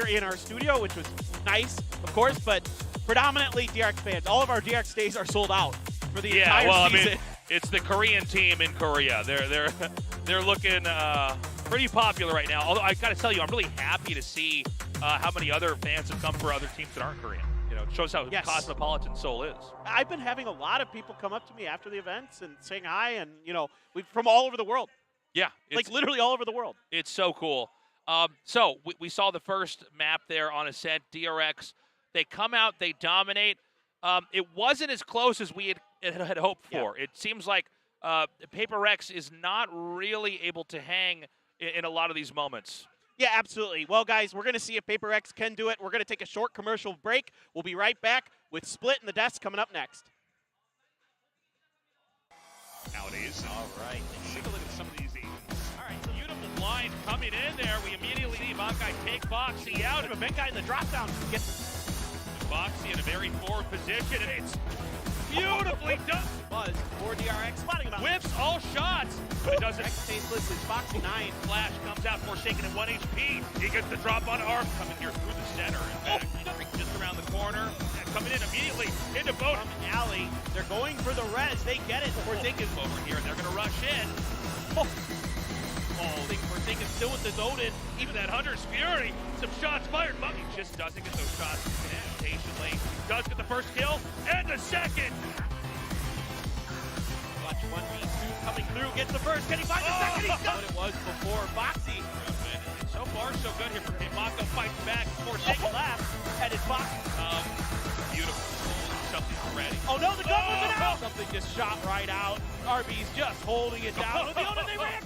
here in our studio, which was nice, of course, but predominantly DRX fans. All of our DRX days are sold out for the entire season. I mean, it's the Korean team in Korea. They're looking pretty popular right now. Although I got to tell you, I'm really happy to see how many other fans have come for other teams that aren't Korean. You know, it shows how cosmopolitan Seoul is. I've been having a lot of people come up to me after the events and saying hi, and from all over the world. Yeah, like literally all over the world. It's so cool. So we saw the first map there on Ascent, DRX. They come out, they dominate. It wasn't as close as we had hoped for. It seems like PRX is not really able to hang in a lot of these moments. Yeah, absolutely. Well, guys, we're going to see if PRX can do it. We're going to take a short commercial break. We'll be right back with Split and the Desk coming up next. Nowadays. All right. Take a look at some of these. All right, so beautiful blind coming in there. We immediately see Makai take Foxy out. And Makai in the drop down gets Foxy in a very forward position, and it's beautifully done. Buzz for DRX, spotting him out. Whips all shots, but it doesn't. Tasteless is Foxy 9. Flash comes out, Forsaken at 1 HP. He gets the drop on Arm coming here through the center. In fact, just around the corner, coming in immediately into boat. From alley, they're going for the res. They get it. Forsaken's over here, and they're going to rush in. Forsaken still with the zone in. Even that Hunter's Fury. Some shots fired, but he just doesn't get those shots in patiently. Does get the first kill, and the second. Watch 1v2 coming through, gets the first. Can he find the second? He's got what it was before. Foxy. So far, so good here for him. Mako fights back. Forsaken last. Headed Foxy. Beautiful. Something's ready. Oh no, the gun wasn't out. Something just shot right out. RB's just holding it down. With the Oda, they ran.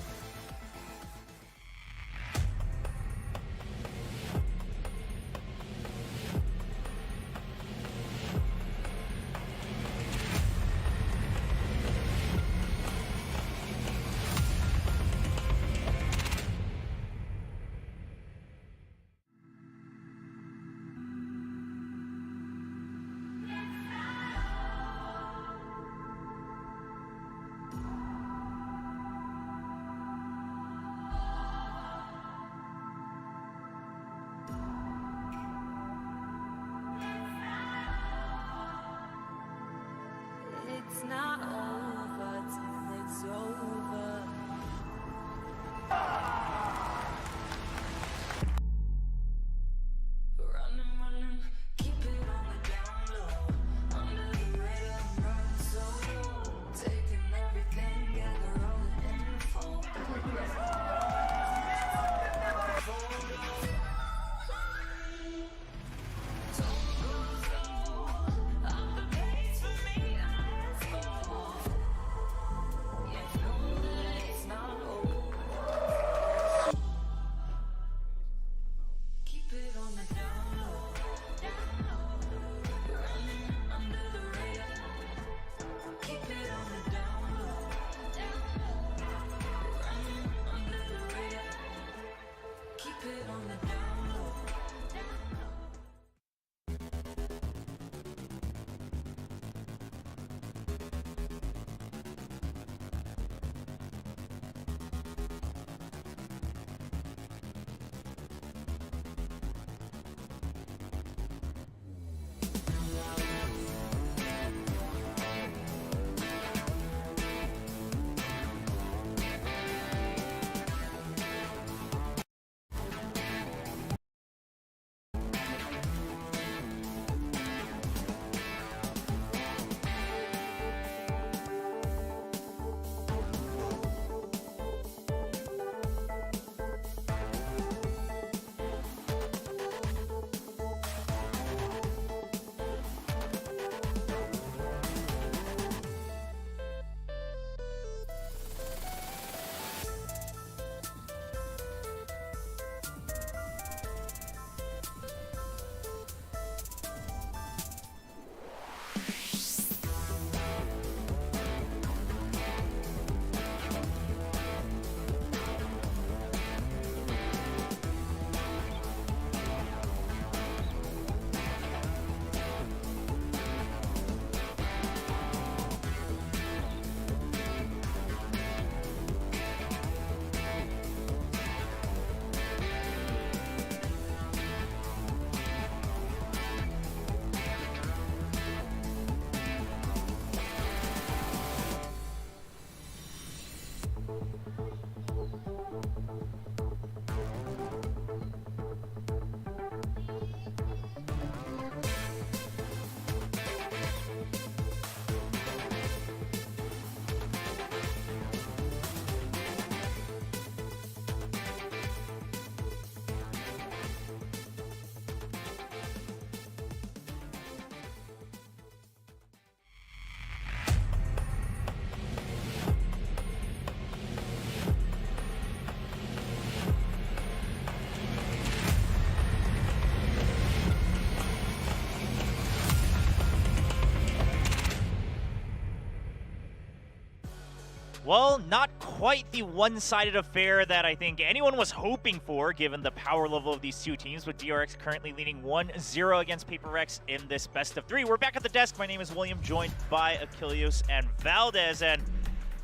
Well, not quite the one-sided affair that I think anyone was hoping for, given the power level of these two teams, with DRX currently leading 1-0 against PRX in this best-of-3. We're back at the desk. My name is William, joined by Achilles and Valdez, and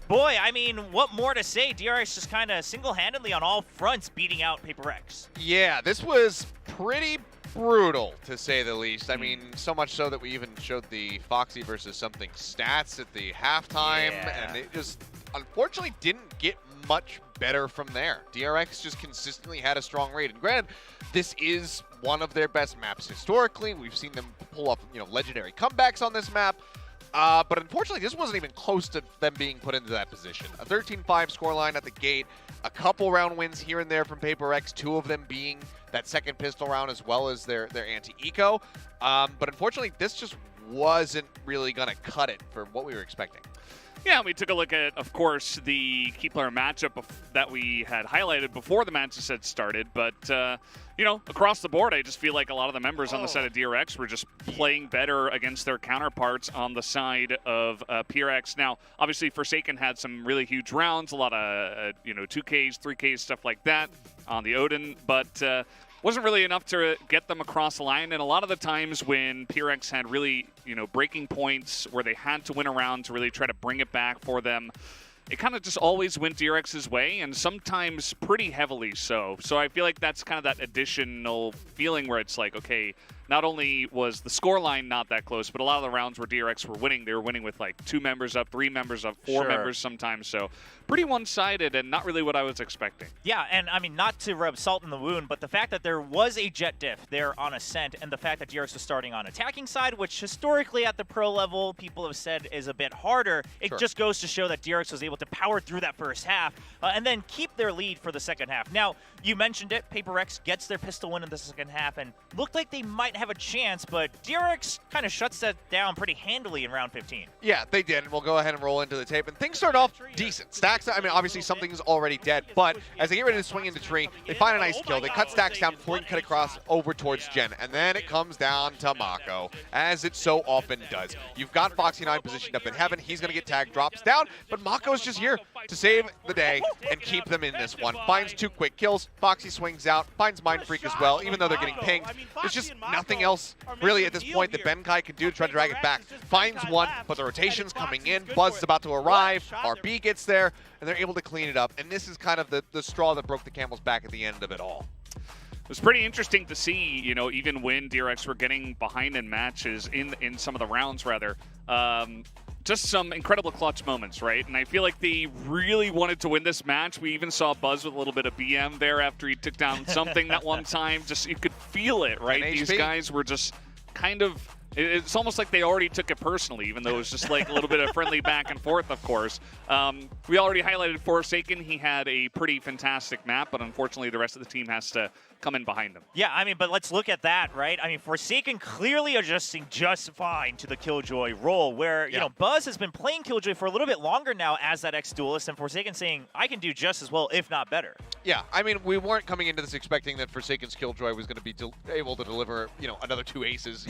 boy, I mean, what more to say? DRX just kind of single-handedly on all fronts beating out PRX. Yeah, this was pretty brutal, to say the least. I mean, so much so that we even showed the Foxy versus something stats at the halftime, and it just unfortunately didn't get much better from there. DRX just consistently had a strong raid, and granted, this is one of their best maps historically. We've seen them pull off, legendary comebacks on this map. But unfortunately, this wasn't even close to them being put into that position. A 13-5 scoreline at the gate, a couple round wins here and there from PRX, 2 of them being that second pistol round as well as their anti-eco. But unfortunately, this just wasn't really going to cut it for what we were expecting. Yeah, we took a look at, of course, the key player matchup that we had highlighted before the matches had started. But, across the board, I just feel like a lot of the members on the side of DRX were just playing better against their counterparts on the side of PRX. Now, obviously, Forsaken had some really huge rounds, a lot of, 2Ks, 3Ks, stuff like that on the Odin. But wasn't really enough to get them across the line. And a lot of the times when PRX had really, breaking points where they had to win a round to really try to bring it back for them, it kind of just always went DRX's way, and sometimes pretty heavily so. So I feel like that's kind of that additional feeling where it's like, okay, not only was the scoreline not that close, but a lot of the rounds where DRX were winning, they were winning with like 2 members up, 3 members up, 4 members sometimes. So pretty one-sided and not really what I was expecting. Yeah, and I mean, not to rub salt in the wound, but the fact that there was a jet diff there on Ascent, and the fact that DRX was starting on attacking side, which historically at the pro level, people have said is a bit harder, it just goes to show that DRX was able to power through that first half and then keep their lead for the second half. Now, you mentioned it, PRX gets their pistol win in the second half, and looked like they might have a chance, but DRX kind of shuts that down pretty handily in round 15. Yeah, they did, and we'll go ahead and roll into the tape. And things start off decent. Stacks, I mean, obviously something's already dead, but as they get ready to swing into tree, they find a nice kill. They cut Stacks down before he can cut across over towards Jen, and then it comes down to Mako, as it so often does. You've got Foxy9 positioned up in heaven. He's going to get tagged, drops down, but Mako's just here to save the day and keep them in this one. Finds 2 quick kills. Foxy swings out, finds Mind Freak as well, even though they're getting pinged. There's just nothing else really at this point that Benkai can do to try to drag it back. Finds one, but the rotation's coming in. Buzz is about to arrive. RB gets there, and they're able to clean it up. And this is kind of the straw that broke the camel's back at the end of it all. It was pretty interesting to see, even when DRX were getting behind in matches, in some of the rounds, rather, just some incredible clutch moments, right? And I feel like they really wanted to win this match. We even saw Buzz with a little bit of BM there after he took down something that one time. Just, you could feel it, right? These guys were just kind of, it's almost like they already took it personally, even though it was just like a little bit of friendly back and forth, of course. We already highlighted Forsaken. He had a pretty fantastic map, but unfortunately the rest of the team has to come in behind him. Yeah, I mean, but let's look at that, right? I mean, Forsaken clearly adjusting just fine to the Killjoy role, where, you know, Buzz has been playing Killjoy for a little bit longer now as that ex-duelist, and Forsaken saying, I can do just as well, if not better. Yeah, I mean, we weren't coming into this expecting that Forsaken's Killjoy was going to be able to deliver, another 2 aces.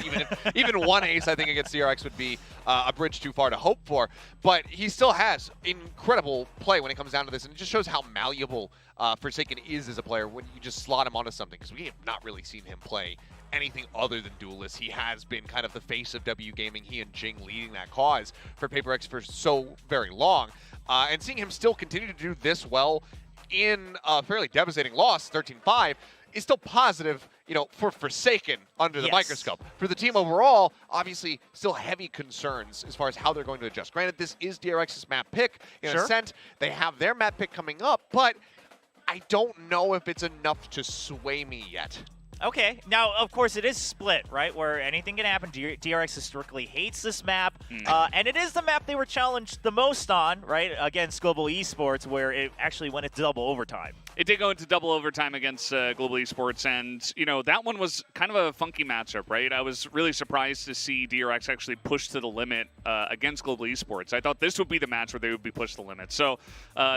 Even 1 ace, I think, against DRX would be a bridge too far to hope for. But he still has incredible play when it comes down to this, and it just shows how malleable Forsaken is as a player when you just slot him onto something, because we have not really seen him play anything other than Duelist. He has been kind of the face of W Gaming, he and Jing leading that cause for PRX for so very long. And seeing him still continue to do this well in a fairly devastating loss, 13-5, is still positive, for Forsaken under the microscope. For the team overall, obviously, still heavy concerns as far as how they're going to adjust. Granted, this is DRX's map pick. In Ascent, they have their map pick coming up, but I don't know if it's enough to sway me yet. Okay, now, of course, it is split, right, where anything can happen. DRX historically hates this map, and it is the map they were challenged the most on, right, against Global Esports, where it actually went into double overtime. It did go into double overtime against Global Esports, and, that one was kind of a funky matchup, right? I was really surprised to see DRX actually push to the limit against Global Esports. I thought this would be the match where they would be pushed to the limit. So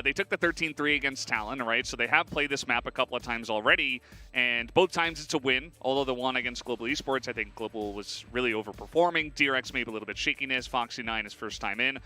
they took the 13-3 against Talon, right? So they have played this map a couple of times already, and both times it's a win, although the one against Global Esports, I think Global was really overperforming. DRX maybe a little bit shakiness. Foxy9 his first time in.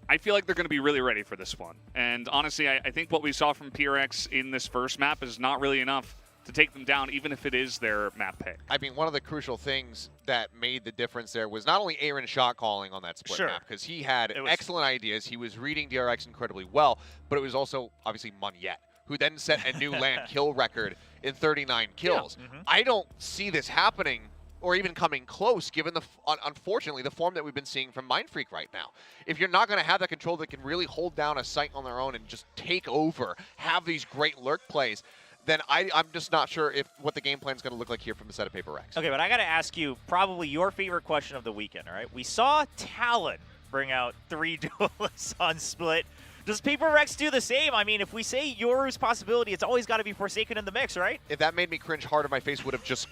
I feel like they're going to be really ready for this one. And honestly, I think what we saw from PRX in this first map is not really enough to take them down, even if it is their map pick. I mean, one of the crucial things that made the difference there was not only Aaron shot calling on that split map, because he had excellent ideas. He was reading DRX incredibly well, but it was also, obviously, Munyet, who then set a new LAN kill record in 39 kills. Yeah. I don't see this happening or even coming close, given the, unfortunately, the form that we've been seeing from Mindfreak right now. If you're not going to have that control that can really hold down a site on their own and just take over, have these great lurk plays, then I'm just not sure what the game plan is going to look like here from the set of PRX. Okay, but I got to ask you probably your favorite question of the weekend, all right? We saw Talon bring out 3 duelists on Split. Does PRX do the same? I mean, if we say Yoru's possibility, it's always got to be Forsaken in the mix, right? If that made me cringe harder, my face would have just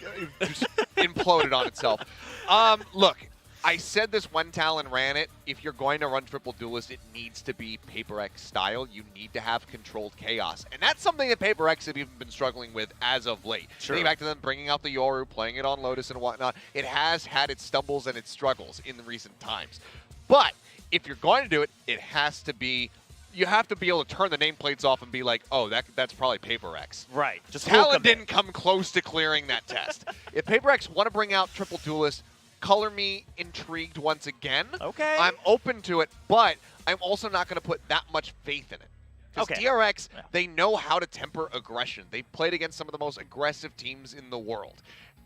imploded on itself. Look, I said this when Talon ran it. If you're going to run triple duelist, it needs to be PRX style. You need to have controlled chaos. And that's something that PRX have even been struggling with as of late. Sure. Getting back to them bringing out the Yoru, playing it on Lotus and whatnot, it has had its stumbles and its struggles in the recent times. But if you're going to do it, it has to be, you have to be able to turn the nameplates off and be like, oh, that's probably PRX. Right. Just Talon didn't come close to clearing that test. If PRX want to bring out triple duelist, color me intrigued once again. Okay. I'm open to it, but I'm also not going to put that much faith in it. Because DRX, they know how to temper aggression. They've played against some of the most aggressive teams in the world.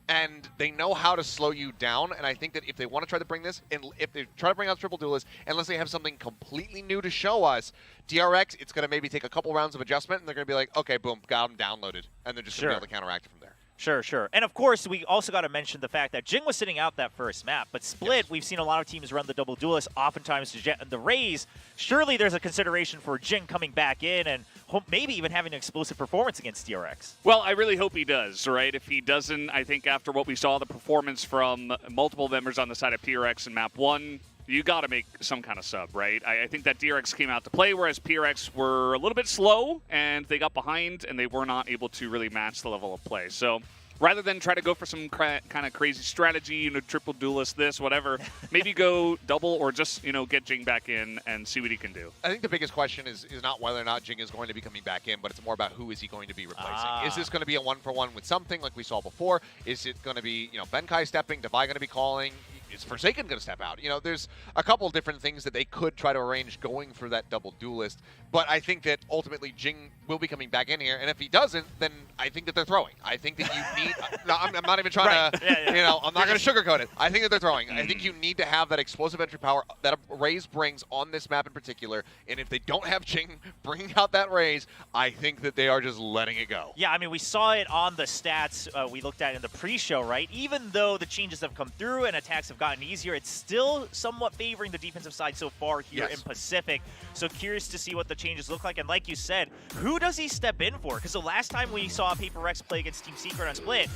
And they know how to slow you down, and I think that if they want to try to bring this, and if they try to bring out triple duelist, unless they have something completely new to show us, DRX, it's going to maybe take a couple rounds of adjustment, and they're going to be like, okay, boom, got them downloaded. And they're just going to be able to counteract it from there. Sure, sure. And of course, we also got to mention the fact that Jing was sitting out that first map, but Split, we've seen a lot of teams run the double duelist, oftentimes to Jet and the Raze. Surely there's a consideration for Jing coming back in and maybe even having an explosive performance against DRX. Well, I really hope he does, right? If he doesn't, I think after what we saw, the performance from multiple members on the side of PRX in map 1, you got to make some kind of sub, right? I think that DRX came out to play, whereas PRX were a little bit slow, and they got behind, and they were not able to really match the level of play. So rather than try to go for some kind of crazy strategy, you know, triple duelist, this, whatever, maybe go double or just, you know, get Jing back in and see what he can do. I think the biggest question is not whether or not Jing is going to be coming back in, but it's more about who is he going to be replacing. Is this going to be a one-for-one with something like we saw before? Is it going to be, you know, Benkai stepping, Devi going to be calling? Is Forsaken going to step out? You know, there's a couple different things that they could try to arrange going for that double duelist, but I think that ultimately Jing will be coming back in here, and if he doesn't, then I think that they're throwing. I think that you need... no, I'm not even trying to... You know, I'm not going to sugarcoat it. I think that they're throwing. I think you need to have that explosive entry power that Raze brings on this map in particular, and if they don't have Jing bringing out that Raze, I think that they are just letting it go. Yeah, I mean, we saw it on the stats we looked at in the pre-show, right? Even though the changes have come through and attacks have gotten easier, it's still somewhat favoring the defensive side so far here in Pacific. So curious to see what the changes look like. And like you said, who does he step in for? Because the last time we saw PRX play against Team Secret on Split,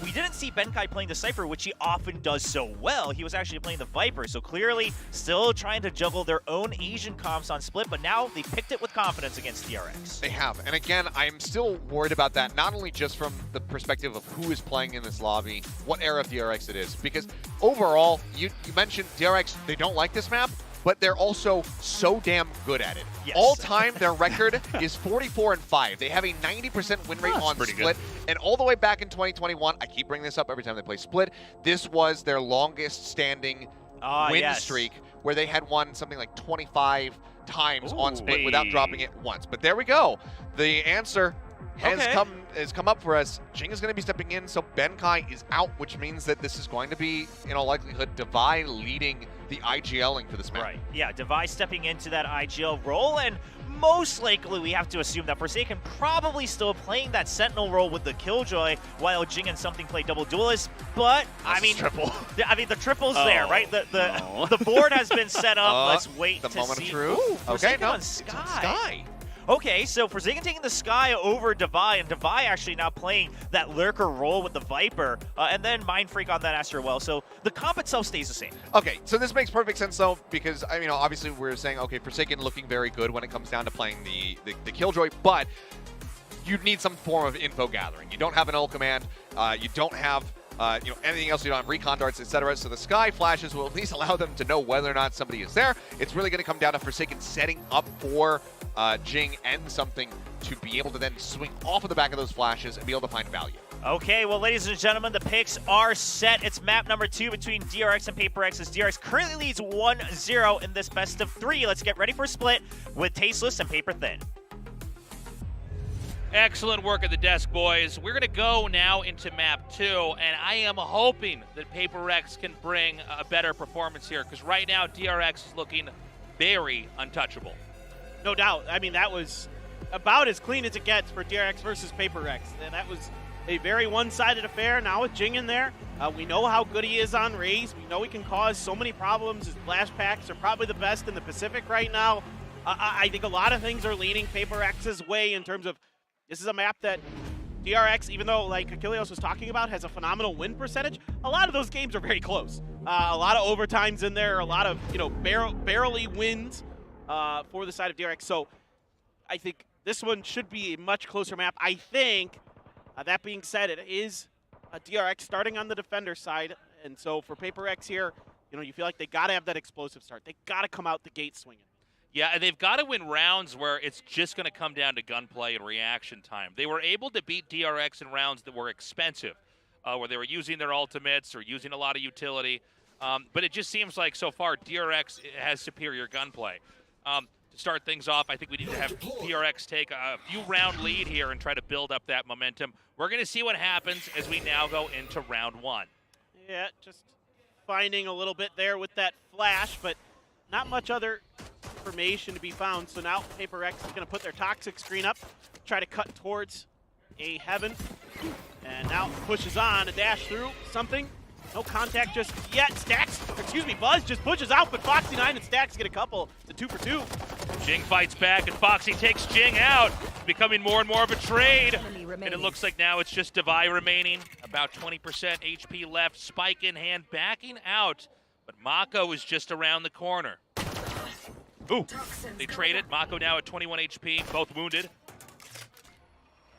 we didn't see Benkai playing the Cypher, which he often does so well. He was actually playing the Viper. So clearly still trying to juggle their own Asian comps on Split, but now they picked it with confidence against DRX. They have. And again, I'm still worried about that, not only just from the perspective of who is playing in this lobby, what era of DRX it is, because overall, you mentioned DRX, they don't like this map, but they're also so damn good at it. Yes. All time, their record is 44-5. They have a 90% win rate on Split. And all the way back in 2021, I keep bringing this up every time they play Split, this was their longest standing win streak, where they had won something like 25 times on Split without dropping it once. But there we go. The answer has come up for us. Jing is going to be stepping in, so Benkai is out, which means that this is going to be, in all likelihood, Devi leading the IGLing for this map. Right. Yeah, Devi stepping into that IGL role, and most likely we have to assume that Forsaken probably still playing that Sentinel role with the Killjoy, while Jing and something play double duelist. But I mean, the triple's there, right? The board has been set up. Let's wait to see. The moment of truth. Ooh, Okay, no, on Sky. Okay, so Forsaken taking the Sky over Devi, and Devi actually now playing that Lurker role with the Viper, and then Mindfreak on that Astro Well. So the comp itself stays the same. Okay, so this makes perfect sense, though, because, I mean, obviously we're saying, okay, Forsaken looking very good when it comes down to playing the Killjoy, but you need some form of info gathering. You don't have an ult command. You don't have anything else you don't have, recon darts, etc. So the sky flashes will at least allow them to know whether or not somebody is there. It's really going to come down to Forsaken setting up for Jing and something to be able to then swing off of the back of those flashes and be able to find value. Okay, well, ladies and gentlemen, the picks are set. It's map number 2 between DRX and PRX, as DRX currently leads 1-0 in this best of 3. Let's get ready for a split with Tasteless and Paper Thin. Excellent work at the desk, boys. We're going to go now into map 2, and I am hoping that PRX can bring a better performance here, because right now DRX is looking very untouchable. No doubt. I mean, that was about as clean as it gets for DRX versus PRX. And that was a very one-sided affair. Now with Jing in there, we know how good he is on Raze. We know he can cause so many problems. His flash packs are probably the best in the Pacific right now. I think a lot of things are leaning PRX's way in terms of this is a map that DRX, even though like Achilleos was talking about, has a phenomenal win percentage. A lot of those games are very close. A lot of overtimes in there, a lot of barely wins for the side of DRX. So I think this one should be a much closer map. I think, that being said, it is a DRX starting on the defender side. And so for PRX here, you feel like they got to have that explosive start. They got to come out the gate swinging. Yeah, and they've got to win rounds where it's just going to come down to gunplay and reaction time. They were able to beat DRX in rounds that were expensive, where they were using their ultimates or using a lot of utility. But it just seems like so far DRX has superior gunplay. To start things off, I think we need to have PRX take a few round lead here and try to build up that momentum. We're going to see what happens as we now go into round 1. Yeah, just finding a little bit there with that flash, but not much other information to be found. So now PRX is going to put their toxic screen up, try to cut towards a heaven, and now pushes on a dash through something. No contact just yet. Buzz just pushes out, but Foxy9 and Stax get a couple. It's a 2 for 2. Jing fights back, and Foxy takes Jing out, becoming more and more of a trade. And it looks like now it's just Devi remaining. About 20% HP left. Spike in hand, backing out. But Mako is just around the corner. Ooh, they traded. Mako now at 21 HP, both wounded.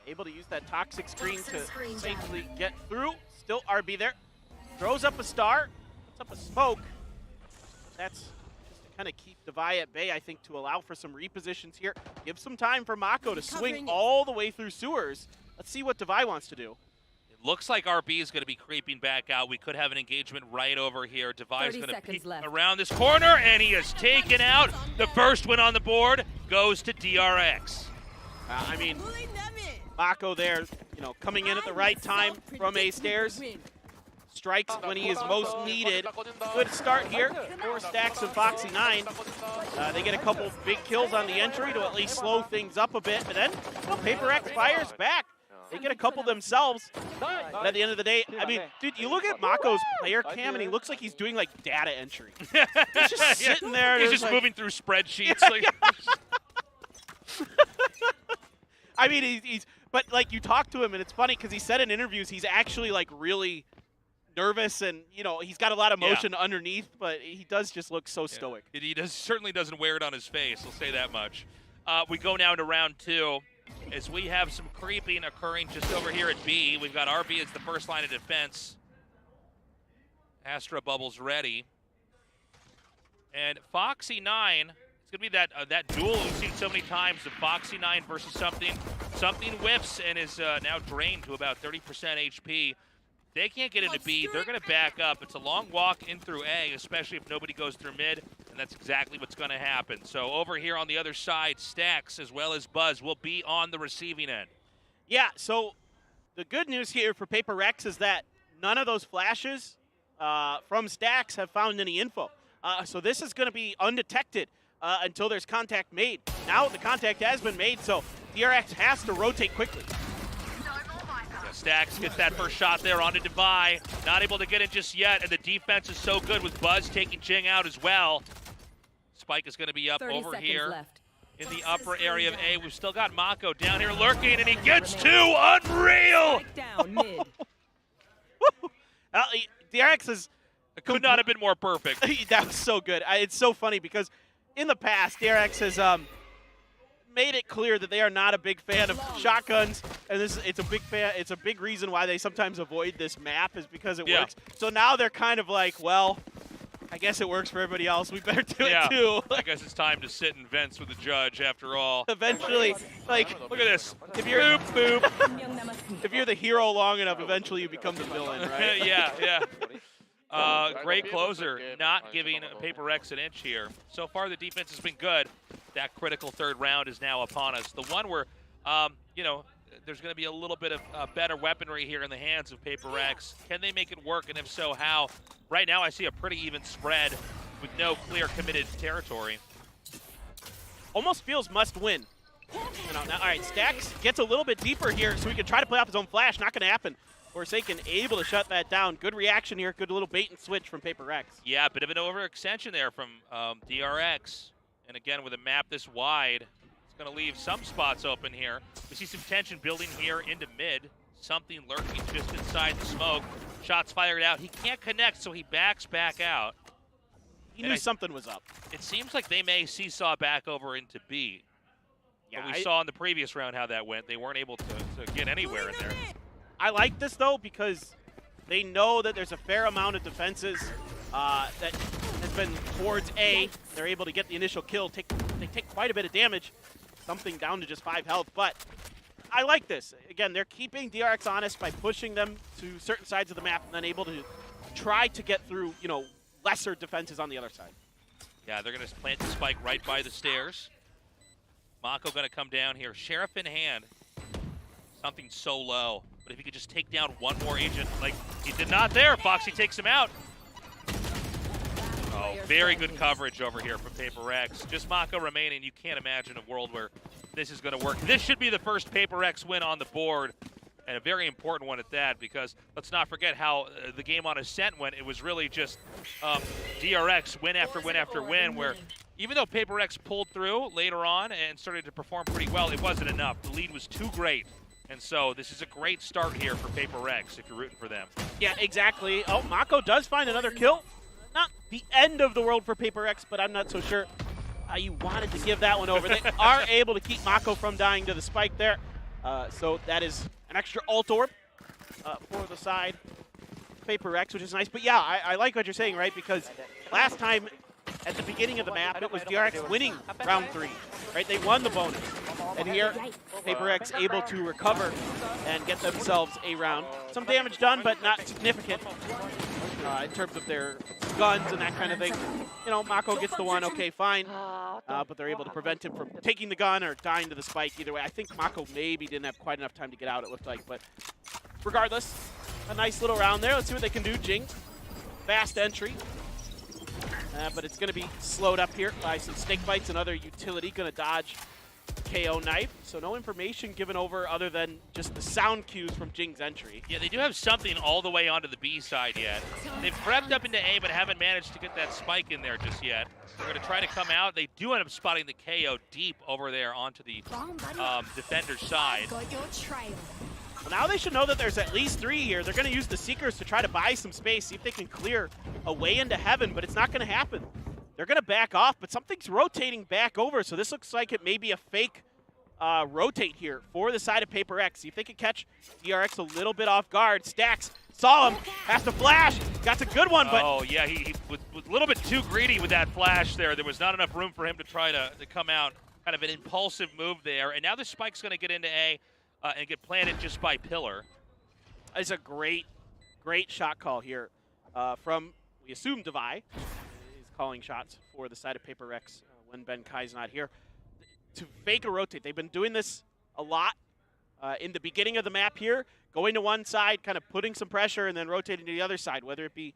Able to use that toxic screen to safely get through. Still RB there. Throws up a star, puts up a smoke. That's just to kind of keep Devi at bay, I think, to allow for some repositions here. Give some time for Mako to swing all the way through sewers. Let's see what Devi wants to do. It looks like RB is going to be creeping back out. We could have an engagement right over here. Devi's going to peek around this corner, and he is taken out. The first win on the board goes to DRX. I mean, Mako there, coming in at the right time from A stairs. Strikes when he is most needed. Good start here for Stax and Foxy9. They get a couple big kills on the entry to at least slow things up a bit, but then PRX fires back. They get a couple themselves. But at the end of the day, I mean, dude, you look at Mako's player cam, and he looks like he's doing, like, data entry. He's just sitting there. He's just like, moving through spreadsheets. I mean, but, like, you talk to him, and it's funny because he said in interviews he's actually, like, really nervous, and, he's got a lot of emotion underneath, but he does just look so stoic. He certainly doesn't wear it on his face, I'll say that much. We go now to round 2. As we have some creeping occurring just over here at B. We've got RB as the first line of defense. Astra Bubble's ready. And Foxy9, it's going to be that duel we've seen so many times of Foxy9 versus something. Something whiffs and is now drained to about 30% HP. They can't get into B. They're going to back up. It's a long walk in through A, especially if nobody goes through mid, and that's exactly what's going to happen. So over here on the other side, Stax as well as Buzz will be on the receiving end. Yeah, so the good news here for PRX is that none of those flashes from Stax have found any info. So this is going to be undetected until there's contact made. Now the contact has been made, so DRX has to rotate quickly. Stax gets that first shot there onto Devi. Not able to get in just yet, and the defense is so good with Buzz taking Jing out as well. Spike is going to be up over here in the upper area of A. We've still got Mako down here lurking, and he gets 2. Unreal! DRX is... It could not have been more perfect. That was so good. It's so funny because in the past, DRX has made it clear that they are not a big fan of shotguns, and it's a big reason why they sometimes avoid this map is because it works. So now they're kind of like, well, I guess it works for everybody else. We better do it too. I guess it's time to sit and vents with the judge after all. Eventually, like, Look at this. if you're if you're the hero long enough, eventually you become the villain, right? yeah. Great closer, not giving Paper X an inch here. So far, the defense has been good. That critical third round is now upon us. The one where, you know, there's going to be a little bit of better weaponry here in the hands of Paper X. Can they make it work, and if so, how? Right now, I see a pretty even spread with no clear committed territory. Almost feels must win. Now, all right, Stacks gets a little bit deeper here, so he can try to play off his own flash. Not going to happen. Forsaken able to shut that down. Good reaction here. Good little bait and switch from Paper X. Yeah, a bit of an overextension there from DRX. And again, with a map this wide, it's going to leave some spots open here. We see some tension building here into mid. Something lurking just inside the smoke. Shots fired out. He can't connect, so he backs back out. He knew something was up. It seems like they may seesaw back over into B. Yeah, but we saw in the previous round how that went. They weren't able to get anywhere in there. I like this, though, because they know that there's a fair amount of defenses that has been towards A. They're able to get the initial kill. They take quite a bit of damage, something down to just 5 health. But I like this. Again, they're keeping DRX honest by pushing them to certain sides of the map and then able to try to get through, you know, lesser defenses on the other side. Yeah, they're going to plant the spike right by the stairs. Mako going to come down here. Sheriff in hand. Something so low. But if he could just take down one more agent, like he did not there, Foxy takes him out. Oh, very good coverage over here from Paper X. Just Mako remaining. You can't imagine a world where this is going to work. This should be the first Paper X win on the board, and a very important one at that, because let's not forget how the game on Ascent went. It was really just DRX win after win after win, where even though Paper X pulled through later on and started to perform pretty well, it wasn't enough. The lead was too great. And so this is a great start here for Paper X if you're rooting for them. Yeah, exactly. Oh, Mako does find another kill. Not the end of the world for Paper X, but I'm not so sure you wanted to give that one over. They are able to keep Mako from dying to the spike there. So that is an extra ult orb for the side Paper X, which is nice. But yeah, I like what you're saying, right? Because last time at the beginning of the map, it was DRX winning round 3, right? They won the bonus. And here, Paper X able to recover and get themselves a round. Some damage done, but not significant in terms of their guns and that kind of thing. You know, Mako gets the one, okay, fine. But they're able to prevent him from taking the gun or dying to the spike. Either way, I think Mako maybe didn't have quite enough time to get out, it looked like. But regardless, a nice little round there. Let's see what they can do. Jing, fast entry. But it's going to be slowed up here by some snake bites. Another utility going to dodge KO knife. So no information given over other than just the sound cues from Jing's entry. Yeah, they do have something all the way onto the B side yet. They've prepped up into A, but haven't managed to get that spike in there just yet. They're going to try to come out. They do end up spotting the KO deep over there onto the defender's side. Well, now they should know that there's at least 3 here. They're going to use the Seekers to try to buy some space, see if they can clear a way into heaven, but it's not going to happen. They're going to back off, but something's rotating back over, so this looks like it may be a fake rotate here for the side of Paper X. See if they can catch DRX a little bit off guard. Stacks saw him, has to flash, got a good one, but... Oh, yeah, he was a little bit too greedy with that flash there. There was not enough room for him to try to come out. Kind of an impulsive move there, and now the spike's going to get into A and get planted just by Pillar. It's a great shot call here from, we assume, Devi. Calling shots for the side of Paper X when Ben Kai's not here. To fake a rotate, they've been doing this a lot in the beginning of the map here, going to one side, kind of putting some pressure, and then rotating to the other side, whether it be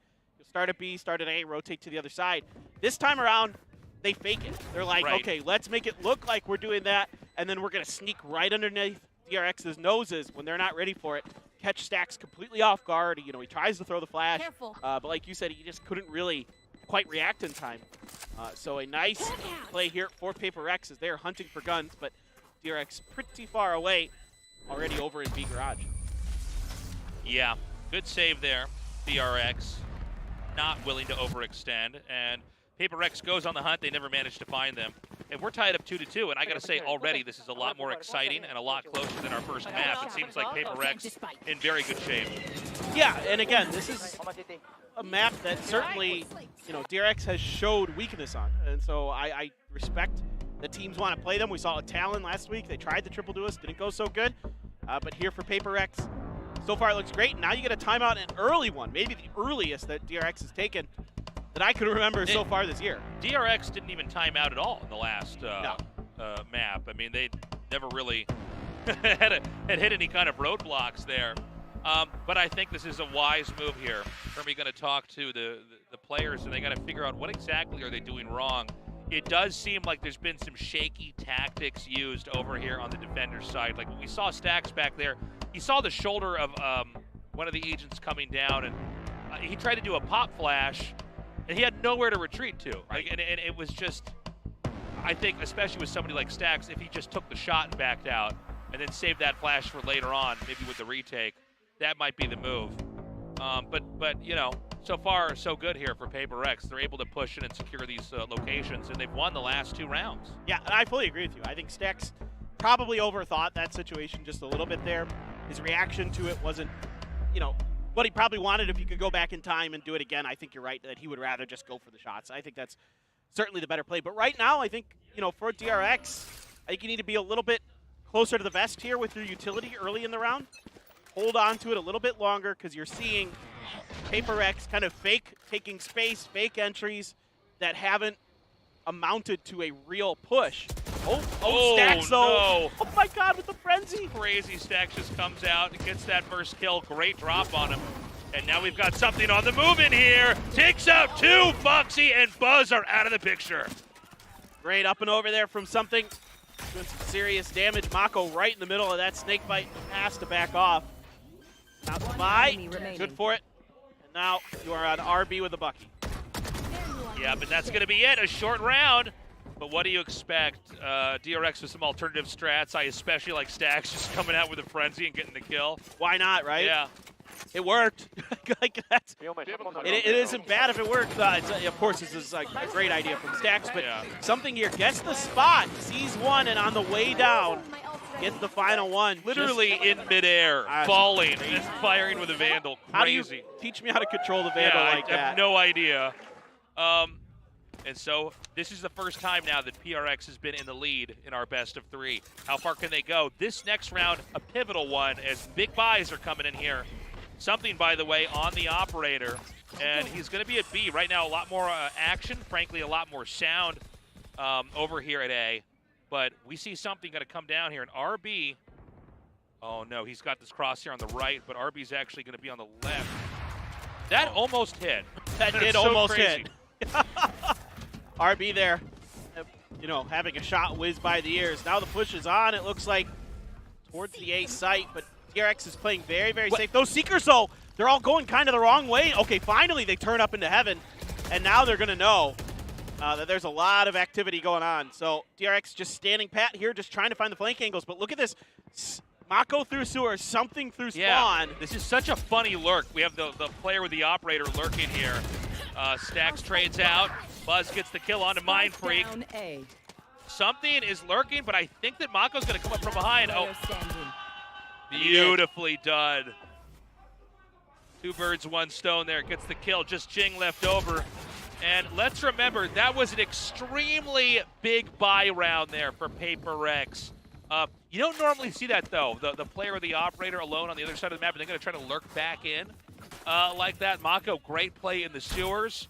start at B, start at A, rotate to the other side. This time around, they fake it. They're like, okay, let's make it look like we're doing that, and then we're going to sneak right underneath DRX's noses when they're not ready for it. Catch Stacks completely off guard. You know, he tries to throw the flash, but like you said, he just couldn't really quite react in time. So a nice play here for Paper X as they're hunting for guns, but DRX pretty far away, already over in B garage. Yeah, good save there. DRX not willing to overextend, and Paper X goes on the hunt. They never managed to find them. And we're tied up 2-2, and I got to say already this is a lot more exciting and a lot closer than our first map. It seems like PRX in very good shape. Yeah, and again, this is a map that certainly, you know, DRX has showed weakness on, and so I respect that teams want to play them. We saw a Talon last week. They tried the triple duelist, didn't go so good, but here for PRX, so far it looks great. Now you get a timeout, an early one, maybe the earliest that DRX has taken that I can remember so far this year. DRX didn't even time out at all in the last map. I mean, they never really had hit any kind of roadblocks there. But I think this is a wise move here. Hermie going to talk to the players, and they got to figure out what exactly are they doing wrong. It does seem like there's been some shaky tactics used over here on the defender's side. Like when we saw Stacks back there, he saw the shoulder of one of the agents coming down, and he tried to do a pop flash, and he had nowhere to retreat to. Like, and it was just, I think, especially with somebody like Stacks, if he just took the shot and backed out, and then saved that flash for later on, maybe with the retake, that might be the move. But you know, so far so good here for PRX. They're able to push in and secure these locations, and they've won the last 2 rounds. Yeah, and I fully agree with you. I think Stacks probably overthought that situation just a little bit there. His reaction to it wasn't, you know, what he probably wanted. If he could go back in time and do it again, I think you're right that he would rather just go for the shots. I think that's certainly the better play. But right now, I think, you know, for DRX, I think you need to be a little bit closer to the vest here with your utility early in the round. Hold on to it a little bit longer because you're seeing PRX kind of fake taking space, fake entries that haven't amounted to a real push. Oh, Stacks though. No. Oh my God, with the frenzy. Crazy. Stacks just comes out and gets that first kill. Great drop on him. And now we've got something on the move in here. Takes out 2. Foxy and Buzz are out of the picture. Great up and over there from something. Doing some serious damage. Mako right in the middle of that snake bite. Has to back off. Not by. Good for it. And now you are on RB with a Bucky. Yeah, but that's going to be it. A short round. But what do you expect? DRX with some alternative strats. I especially like Stacks just coming out with a frenzy and getting the kill. Why not, right? Yeah. It worked. Like that's, it isn't bad if it works. Of course, this is like a great idea from Stacks, but something here gets the spot, sees one, and on the way down, gets the final one. Literally in midair, falling, and firing with a Vandal. Crazy. How do you teach me how to control the Vandal like that? I have no idea. And so this is the first time now that PRX has been in the lead in our best of 3. How far can they go? This next round, a pivotal one, as big buys are coming in here. Something, by the way, on the operator, and he's going to be at B. Right now, a lot more action, frankly, a lot more sound over here at A. But we see something going to come down here, and RB, oh no, he's got this crosshair on the right, but RB's actually going to be on the left. That almost hit. That did so almost crazy. hit. RB there, you know, having a shot whiz by the ears. Now the push is on, it looks like, towards the A site, but DRX is playing very, very safe. Those Seekers, though, they're all going kind of the wrong way. Okay, finally they turn up into heaven, and now they're going to know that there's a lot of activity going on. So DRX just standing pat here, just trying to find the flank angles. But look at this. Mako through sewer, something through spawn. Yeah, this is such a funny lurk. We have the player with the operator lurking here. Stacks trades out. Buzz gets the kill onto Mind Freak. Something is lurking, but I think that Mako's going to come up from behind. Oh. Beautifully done. 2 birds, 1 stone there. Gets the kill. Just Jing left over. And let's remember, that was an extremely big buy round there for PRX. You don't normally see that, though. The player or the operator alone on the other side of the map, and they're going to try to lurk back in like that. Mako, great play in the sewers.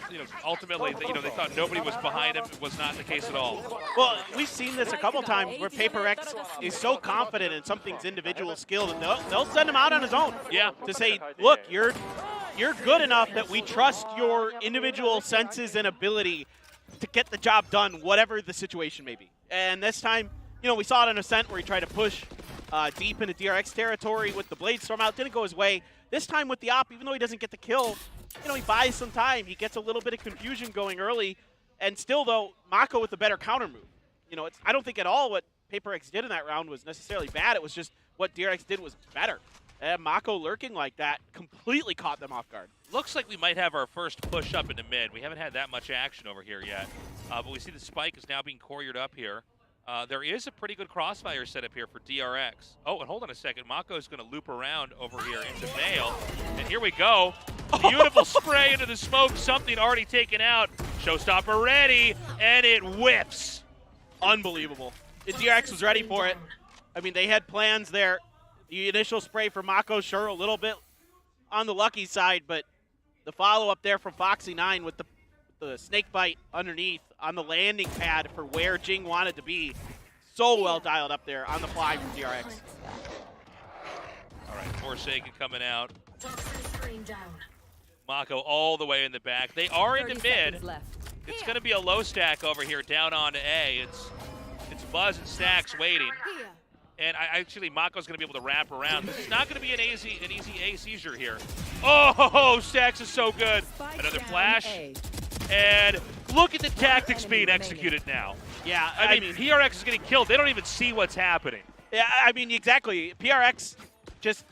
You know, ultimately, you know, they thought nobody was behind him. It was not the case at all. Well, we've seen this a couple times where PRX is so confident in something's individual skill that they'll send him out on his own. Yeah. To say, look, you're good enough that we trust your individual senses and ability to get the job done, whatever the situation may be. And this time, you know, we saw it in Ascent where he tried to push deep into DRX territory with the Blade Storm out. Didn't go his way. This time with the op, even though he doesn't get the kill, you know, he buys some time. He gets a little bit of confusion going early. And still, though, Mako with a better counter move. You know, I don't think at all what PRX did in that round was necessarily bad. It was just what DRX did was better. And Mako lurking like that completely caught them off guard. Looks like we might have our first push up into mid. We haven't had that much action over here yet. But we see the spike is now being couriered up here. There is a pretty good crossfire setup here for DRX. Oh, and hold on a second. Mako's going to loop around over here into Vale. And here we go. Beautiful spray into the smoke. Something already taken out. Showstopper ready, and it whips. Unbelievable. The DRX was ready for it. I mean, they had plans there. The initial spray for Mako, sure, a little bit on the lucky side, but the follow-up there from Foxy9 with the snake bite underneath on the landing pad for where Jing wanted to be. So well dialed up there on the fly from DRX. All right, Forsaken coming out. Mako all the way in the back. They are in the mid. It's going to be a low stack over here down on A. It's Buzz and Stacks waiting. And actually, Mako's going to be able to wrap around. This is not going to be an easy A seizure here. Oh, Stacks is so good. Another flash. And look at the tactics being executed now. Yeah, I mean, PRX is getting killed. They don't even see what's happening. Yeah, I mean, exactly. PRX just,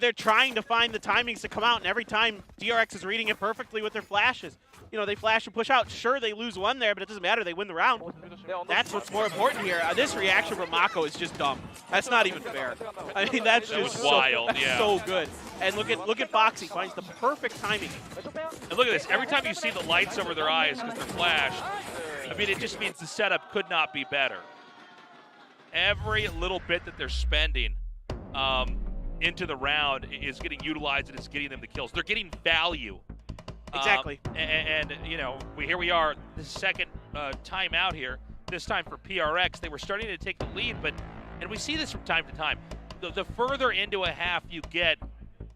they're trying to find the timings to come out, and every time DRX is reading it perfectly with their flashes. You know, they flash and push out. Sure, they lose one there, but it doesn't matter. They win the round. That's what's more important here. This reaction from Mako is just dumb. That's not even fair. I mean, that's just wild. That's yeah. so good. And look at Foxy finds the perfect timing. And look at this. Every time you see the lights over their eyes because they're flashed, I mean, it just means the setup could not be better. Every little bit that they're spending into the round is getting utilized and it's getting them the kills. They're getting value. Exactly. And you know, here we are, the second timeout here, this time for PRX. They were starting to take the lead, and we see this from time to time. The further into a half you get,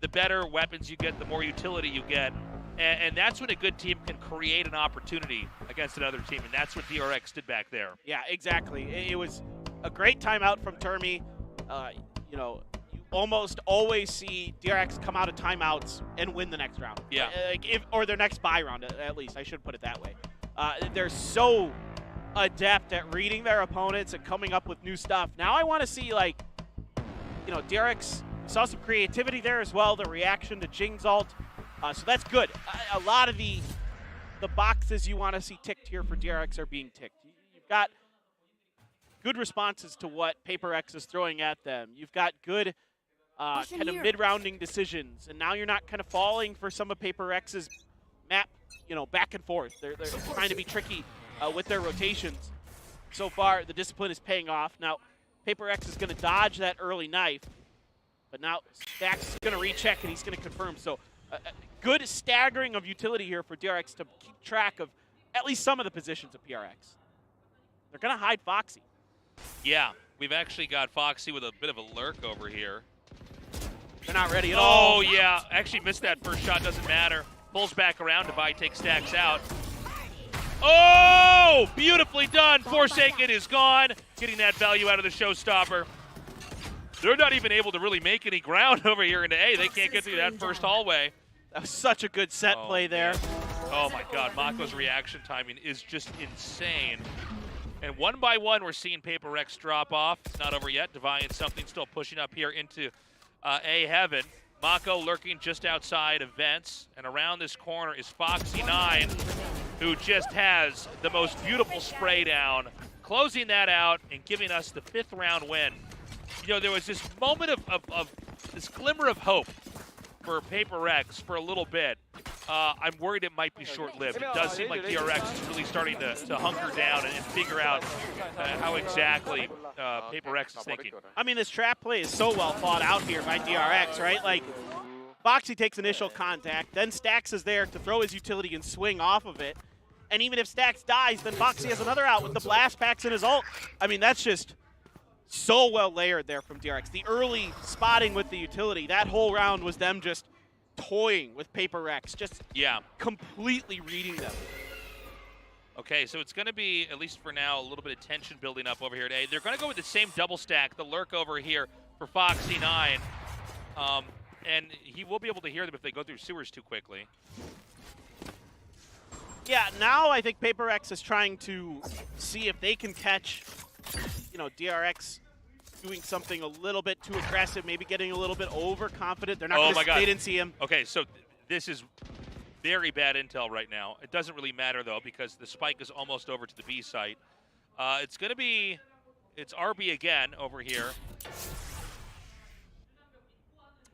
the better weapons you get, the more utility you get. And that's when a good team can create an opportunity against another team, and that's what DRX did back there. Yeah, exactly. It was a great timeout from Termi. You know, almost always see DRX come out of timeouts and win the next round. Yeah. Or their next bye round, at least. I should put it that way. They're so adept at reading their opponents and coming up with new stuff. Now I want to see, like, you know, DRX saw some creativity there as well, the reaction to Jing's ult. So that's good. A lot of the boxes you want to see ticked here for DRX are being ticked. You've got good responses to what PaperX is throwing at them. You've got good kind of mid-rounding decisions, and now you're not kind of falling for some of PaperX's map, you know, back and forth. They're trying to be tricky with their rotations. So far, the discipline is paying off. Now, PaperX is going to dodge that early knife, but now Stacks is going to recheck, and he's going to confirm. So good staggering of utility here for DRX to keep track of at least some of the positions of PRX. They're going to hide Foxy. Yeah, we've actually got Foxy with a bit of a lurk over here. They're not ready at all. Oh, yeah. Actually missed that first shot. Doesn't matter. Pulls back around. Devi takes Stacks out. Oh! Beautifully done. Forsaken is gone. Getting that value out of the showstopper. They're not even able to really make any ground over here into A. They can't get through that first hallway. That was such a good set play there. Man. Oh, my God. Mako's reaction timing is just insane. And one by one, we're seeing PaperX drop off. It's not over yet. Devi and something still pushing up here into A heaven. Mako lurking just outside of vents, and around this corner is Foxy9, who just has the most beautiful spray down, closing that out and giving us the 5th round win. You know, there was this moment of this glimmer of hope for PaperX for a little bit. I'm worried it might be short-lived. It does seem like DRX is really starting to hunker down and figure out how exactly PaperX is thinking. I mean, this trap play is so well thought out here by DRX, right? Like, Foxy takes initial contact, then Stacks is there to throw his utility and swing off of it. And even if Stacks dies, then Foxy has another out with the blast packs in his ult. I mean, that's just so well layered there from DRX. The early spotting with the utility, that whole round was them just toying with PaperX, just completely reading them. Okay, so it's going to be, at least for now, a little bit of tension building up over here today. They're going to go with the same double stack, the lurk over here for Foxy9. And he will be able to hear them if they go through sewers too quickly. Yeah, now I think PaperX is trying to see if they can catch, you know, DRX doing something a little bit too aggressive, maybe getting a little bit overconfident. They're not going to, they didn't see him. Okay, so this is very bad intel right now. It doesn't really matter, though, because the spike is almost over to the B site. It's going to be, it's RB again over here.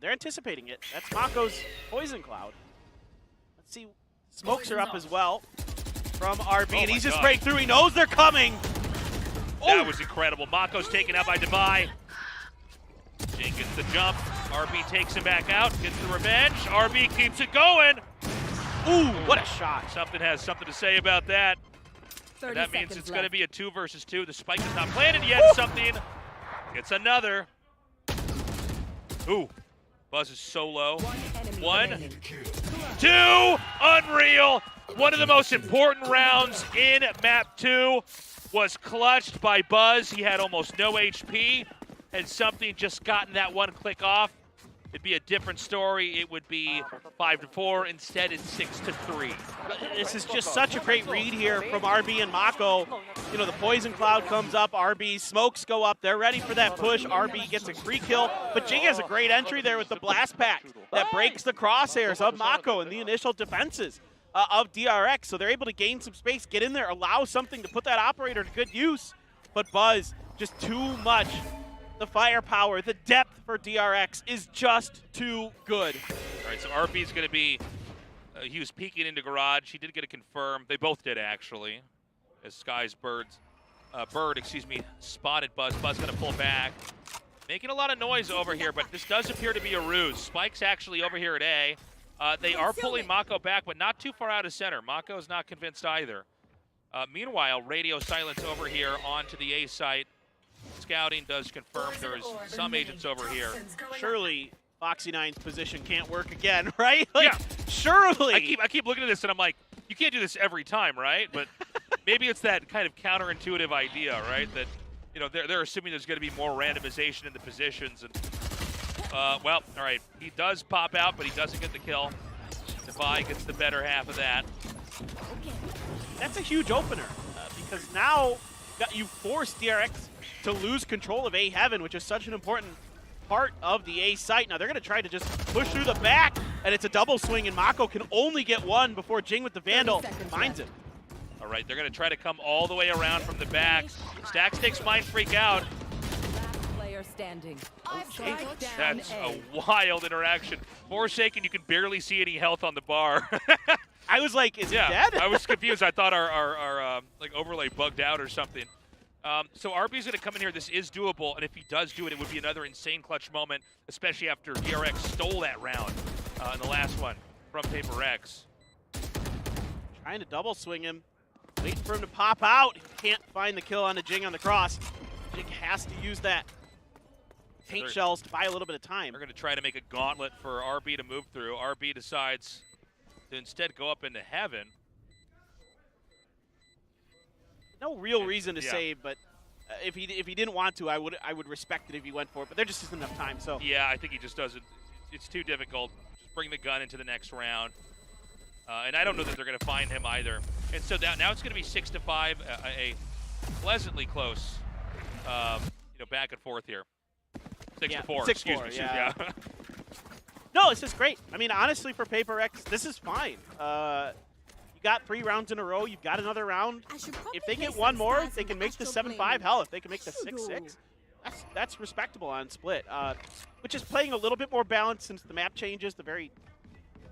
They're anticipating it. That's Mako's Poison Cloud. Let's see. Smokes are up as well from RB, and he's just breaking through. He knows they're coming. That was incredible. Mako's taken out by Devi. Jing gets the jump. RB takes him back out, gets the revenge. RB keeps it going. Ooh, what a shot. Something has something to say about that. 30 And that means seconds it's going to left. be a 2 versus 2. The spike is not planted yet. Something. It's another. Ooh. Buzz is so low. One enemy One. remaining. 2. Unreal. One of the most important rounds in map 2 was clutched by Buzz. He had almost no HP. Had something just gotten that one click off, it'd be a different story. It would be 5-4. Instead, it's 6-3. This is just such a great read here from RB and Mako. You know, the Poison Cloud comes up, RB smokes go up. They're ready for that push. RB gets a free kill, but Jing has a great entry there with the Blast Pact that breaks the crosshairs of Mako and the initial defenses of DRX. So they're able to gain some space, get in there, allow something to put that operator to good use. But Buzz, just too much. The firepower, the depth for DRX is just too good. All right, so RB's going to be, he was peeking into garage. He did get a confirm. They both did, actually, as Sky's Bird, spotted Buzz. Buzz going to pull back. Making a lot of noise over here, but this does appear to be a ruse. Spike's actually over here at A. They are pulling Mako back, but not too far out of center. Mako is not convinced either. Meanwhile, radio silence over here onto the A site. Scouting does confirm there is some agents over here. Surely Foxy9's position can't work again, right? Like, Yeah. Surely. I keep looking at this and I'm like, you can't do this every time, right? But maybe it's that kind of counterintuitive idea, right? That, you know, they're assuming there's going to be more randomization in the positions. And well, all right, he does pop out, but he doesn't get the kill. Devi gets the better half of that. That's a huge opener because now you force DRX to lose control of A Heaven, which is such an important part of the A site. Now they're going to try to just push through the back, and it's a double swing, and Mako can only get one before Jing with the Vandal finds it. All right, they're going to try to come all the way around from the back. Stacks takes Mind Freak out. Last player standing. Strike down That's a wild interaction. Forsaken, you can barely see any health on the bar. I was like, is he dead? I was confused. I thought our like overlay bugged out or something. So RB's going to come in here. This is doable, and if he does do it, it would be another insane clutch moment, especially after DRX stole that round in the last one from PRX. Trying to double swing him, waiting for him to pop out. He can't find the kill on the Jing on the cross. Jing has to use that paint shells to buy a little bit of time. They're going to try to make a gauntlet for RB to move through. RB decides to instead go up into Heaven. No real reason to save, but if he didn't want to, I would respect it if he went for it. But there just isn't enough time. So Yeah, I think he just doesn't. It's too difficult. Just bring the gun into the next round. And I don't know that they're going to find him either. And so now it's going to be 6-5, a pleasantly close, back and forth here. 6-4. Excuse me. Yeah. No, this is great. I mean, honestly, for PRX, this is fine. You got 3 rounds in a row. You've got another round. If they get one more, they can make the 7-5. Hell, if they can make the 6-6, that's respectable on split. Which is playing a little bit more balanced since the map changes, the very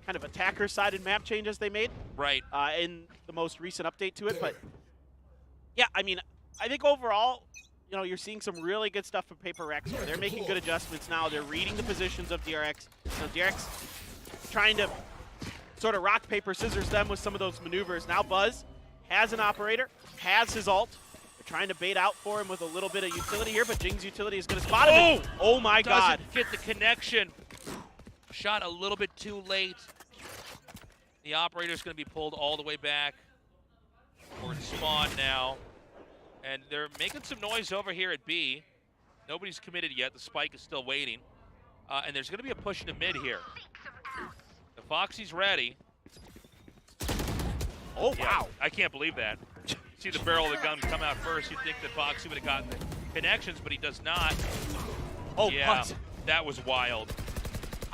kind of attacker-sided map changes they made. Right. In the most recent update to it. But yeah, I mean, I think overall, you know, you're seeing some really good stuff from PRX where they're making good adjustments now. They're reading the positions of DRX. So DRX trying to sort of rock, paper, scissors them with some of those maneuvers. Now Buzz has an operator, has his ult. They're trying to bait out for him with a little bit of utility here, but Jing's utility is going to spot him. Oh my God. Doesn't get the connection. Shot a little bit too late. The operator's going to be pulled all the way back towards spawn now. And they're making some noise over here at B. Nobody's committed yet. The spike is still waiting. And there's going to be a push into mid here. The Foxy's ready. Oh, Yeah, wow. I can't believe that. You see the barrel of the gun come out first. You'd think that Foxy would have gotten the connections, but he does not. Oh, Yeah, Buzz. that was wild.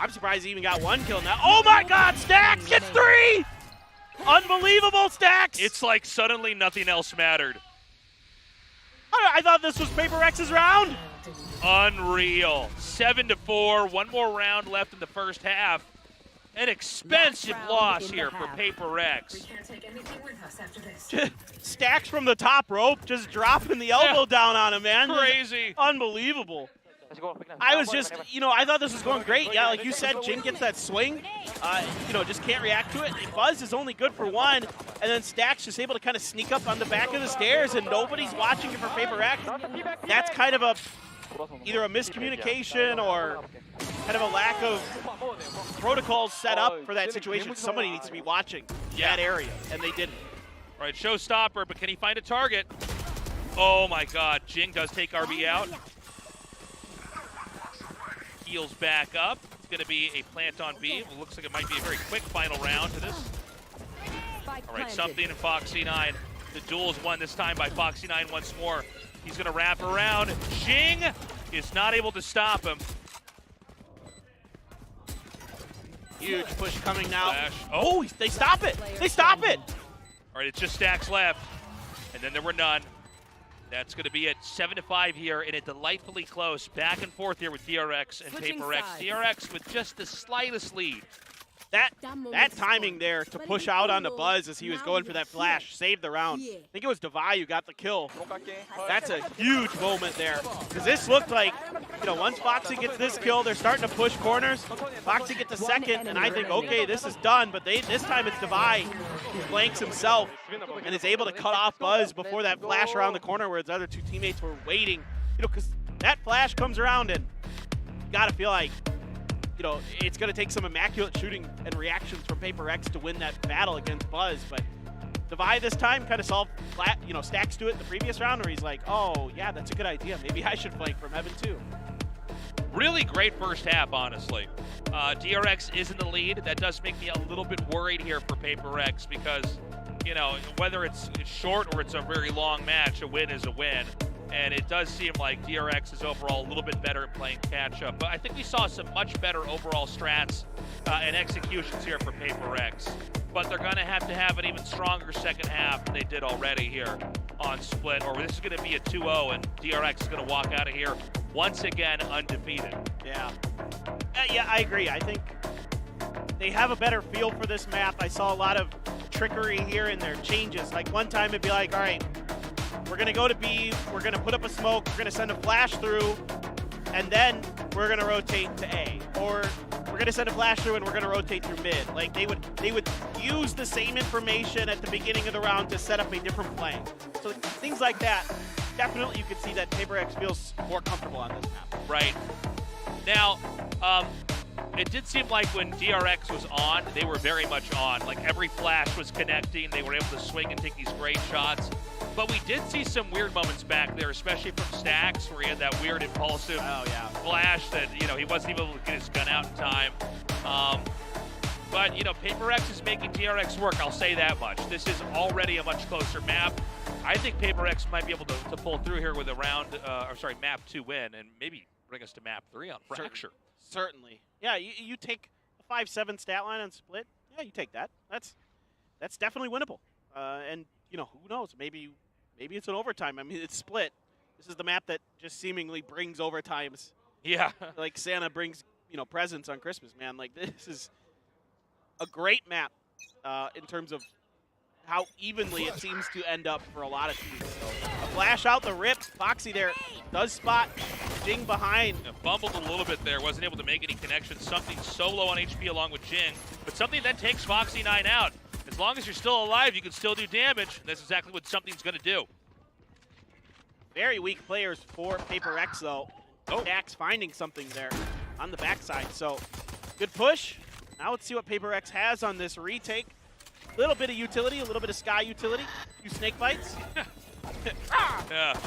I'm surprised he even got 1 kill now. Oh my God, Stacks gets 3! Unbelievable, Stacks! It's like suddenly nothing else mattered. I thought this was Paper X's round. Unreal. 7-4. 1 more round left in the first half. An expensive loss here for Paper X. Can't take anything with us after this. Stacks from the top rope, just dropping the elbow down on him, man. Crazy. Unbelievable. I was just, I thought this was going great. Yeah, like you said, Jin gets that swing, just can't react to it. Buzz is only good for 1, and then Stacks just able to kind of sneak up on the back of the stairs, and nobody's watching it for Paper X. That's kind of either a miscommunication or kind of a lack of protocols set up for that situation. Somebody needs to be watching that area, and they didn't. Right, showstopper, but can he find a target? Oh my God, Jing does take RB out. Heals back up. It's going to be a plant on B. It looks like it might be a very quick final round to this. All right, Something and Foxy9. The duel is won this time by Foxy9 once more. He's going to wrap around. Jing is not able to stop him. Huge push coming now. Flash. Oh, they stop it. They stop it. All right, it's just Stacks left. And then there were none. That's going to be at 7-5 here, and it delightfully close. Back and forth here with DRX and Paper X. DRX with just the slightest lead. That timing there to push out on the Buzz as he was going for that flash saved the round. I think it was Devai who got the kill. That's a huge moment there. Because this looked like, once Foxy gets this kill, they're starting to push corners. Foxy gets the second, and I think, okay, this is done. But this time it's Devai who flanks himself and is able to cut off Buzz before that flash around the corner where his other 2 teammates were waiting. Because that flash comes around, and you got to feel like, it's going to take some immaculate shooting and reactions from Paper X to win that battle against Buzz. But Devai this time kind of solved flat, Stacks do it in the previous round where he's like, oh, yeah, that's a good idea. Maybe I should flank from Heaven too. Really great first half, honestly. DRX is in the lead. That does make me a little bit worried here for Paper X because, whether it's short or it's a very long match, a win is a win. And it does seem like DRX is overall a little bit better at playing catch-up. But I think we saw some much better overall strats and executions here for Paper X. But they're going to have an even stronger second half than they did already here on Split. Or this is going to be a 2-0, and DRX is going to walk out of here once again undefeated. Yeah. Yeah, I agree. I think they have a better feel for this map. I saw a lot of trickery here in their changes. Like one time it'd be like, all right, we're going to go to B, we're going to put up a smoke, we're going to send a flash through, and then we're going to rotate to A. Or we're going to send a flash through and we're going to rotate through mid. Like they would use the same information at the beginning of the round to set up a different play. So things like that, definitely you could see that Paper X feels more comfortable on this map. Right. Now, it did seem like when DRX was on, they were very much on. Like every flash was connecting, they were able to swing and take these great shots. But we did see some weird moments back there, especially from Stacks, where he had that weird impulsive flash that, he wasn't even able to get his gun out in time. But, Paper X is making DRX work, I'll say that much. This is already a much closer map. I think Paper X might be able to pull through here with a map 2 win, and maybe bring us to map 3 on Fracture. Certainly. Yeah, you take a 5-7 stat line on Split. Yeah, you take that. That's definitely winnable. And who knows? Maybe it's an overtime. I mean, it's Split. This is the map that just seemingly brings overtimes. Yeah. Like Santa brings presents on Christmas, man. Like this is a great map in terms of how evenly it seems to end up for a lot of teams. So a flash out the rip. Foxy there does spot Jing behind. Yeah, fumbled a little bit there. Wasn't able to make any connections. Something so low on HP along with Jing. But Something then takes Foxy9 out. As long as you're still alive, you can still do damage. That's exactly what Something's going to do. Very weak players for Paper X, though. Dax finding something there on the backside. So good push. Now let's see what Paper X has on this retake. A little bit of utility, a little bit of sky utility. A few snake bites. Yeah.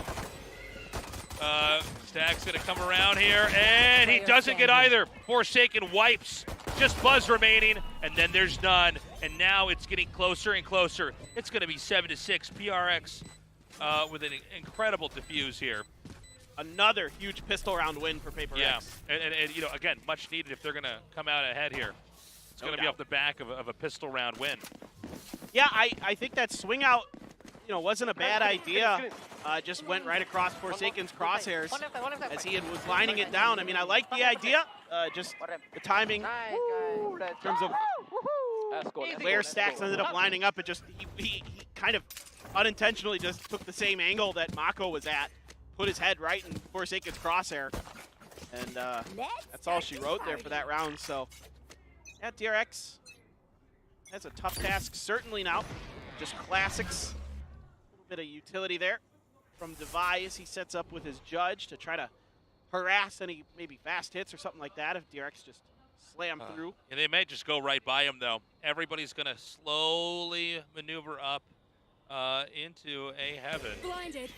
Stack's going to come around here, and he doesn't get either. Forsaken wipes. Just Buzz remaining, and then there's none. And now it's getting closer and closer. It's going to be 7-6. PRX with an incredible defuse here. another huge pistol round win for PRX. Yeah, and you know, again, much needed if they're going to come out ahead here. It's going to be off the back of a pistol round win. Yeah, I think that swing out, you know, wasn't a bad idea. Just went right across Forsaken's crosshairs as he was lining it down. I mean, I like the idea, just the timing in terms of where stacks ended up lining up. It just, he kind of unintentionally just took the same angle that Mako was at, put his head right in Forsaken's crosshair, and that's all she wrote there for that round. So, yeah, DRX has a tough task certainly now. Just classics. A little bit of utility there from Device. He sets up with his judge to try to harass any maybe fast hits or something like that if DRX just slam through. And they may just go right by him, though. Everybody's going to slowly maneuver up into a heaven. Blinded.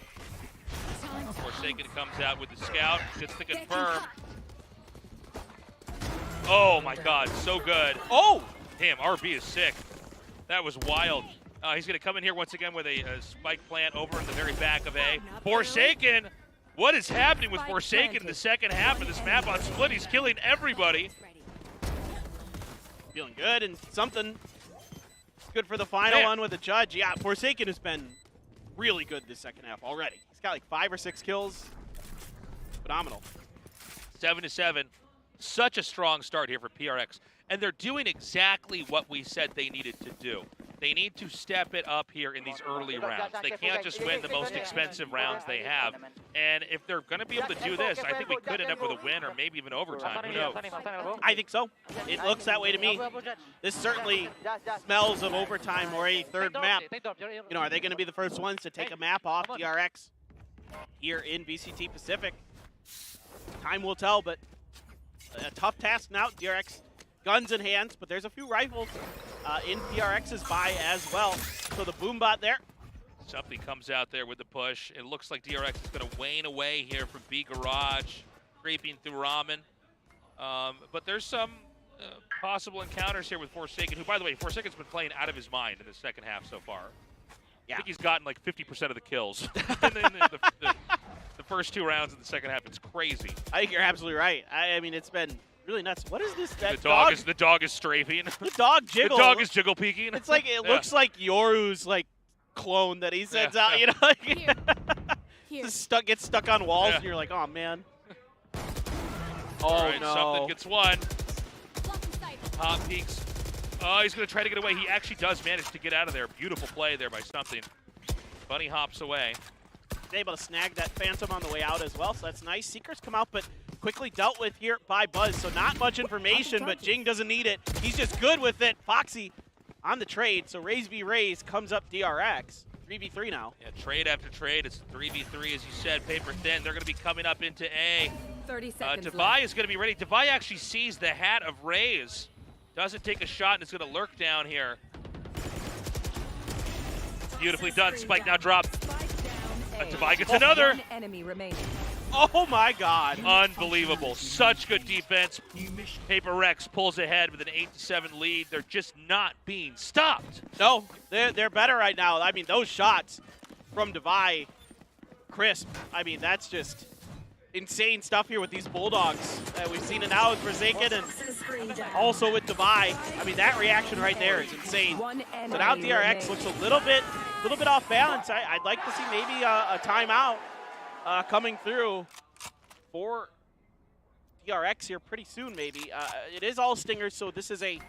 Forsaken comes out with the scout, gets to confirm. Oh my God, so good. Oh! Damn, RB is sick. That was wild. He's going to come in here once again with a spike plant over in the very back of A. Forsaken! What is happening with Forsaken in the second half of this map on Split? He's killing everybody. Feeling good and something good for the final one with the judge. Yeah, Forsaken has been really good this second half already. He's got like 5 or 6 kills. Phenomenal. 7-7. Such a strong start here for PRX. And they're doing exactly what we said they needed to do. They need to step it up here in these early rounds. They can't just win the most expensive rounds they have. And if they're going to be able to do this, I think we could end up with a win or maybe even overtime. Who knows? I think so. It looks that way to me. This certainly smells of overtime or a third map. You know, are they going to be the first ones to take a map off DRX here in VCT Pacific? Time will tell, but a tough task now. DRX guns in hands, but there's a few rifles in PRX's buy as well. So the boom bot there. Something comes out there with the push. It looks like DRX is going to wane away here from B Garage, creeping through Ramen. But there's some possible encounters here with Forsaken, who, by the way, Forsaken's been playing out of his mind in the second half so far. Yeah. I think he's gotten like 50% of the kills in the first 2 rounds of the second half. It's crazy. I think you're absolutely right. I mean, it's been really nuts. What is this? That The dog is strafing. The dog jiggle. The dog is jiggle peeking. It's like it looks like Yoru's like clone that he sends out. You know, like just gets stuck on walls, and you're like, oh man. Oh All right, no! Something gets one. Pop peeks. Oh, he's going to try to get away. He actually does manage to get out of there. Beautiful play there by Something. Bunny hops away. He's able to snag that Phantom on the way out as well, so that's nice. Seekers come out, but quickly dealt with here by Buzz, so not much information, but Jing doesn't need it. He's just good with it. Foxy on the trade, so Raze v Raze comes up DRX. 3v3 now. Yeah, trade after trade. It's 3v3, as you said, paper thin. They're going to be coming up into A. 30 seconds Devi is going to be ready. Devi actually sees the hat of Raze. Doesn't take a shot, and it's going to lurk down here. Beautifully done. Spike now dropped. Devi gets another. One enemy remaining. Oh my god. Unbelievable. Such good defense. PRX pulls ahead with an 8-7 lead. They're just not being stopped. No, they're better right now. I mean, those shots from Devi, crisp. I mean, that's just insane stuff here with these Bulldogs. We've seen it now with Forsaken and also with Devi. I mean, that reaction right there is insane. So now DRX looks a little bit off balance. I'd like to see maybe a timeout coming through for DRX here pretty soon, maybe. It is all stingers, so this is a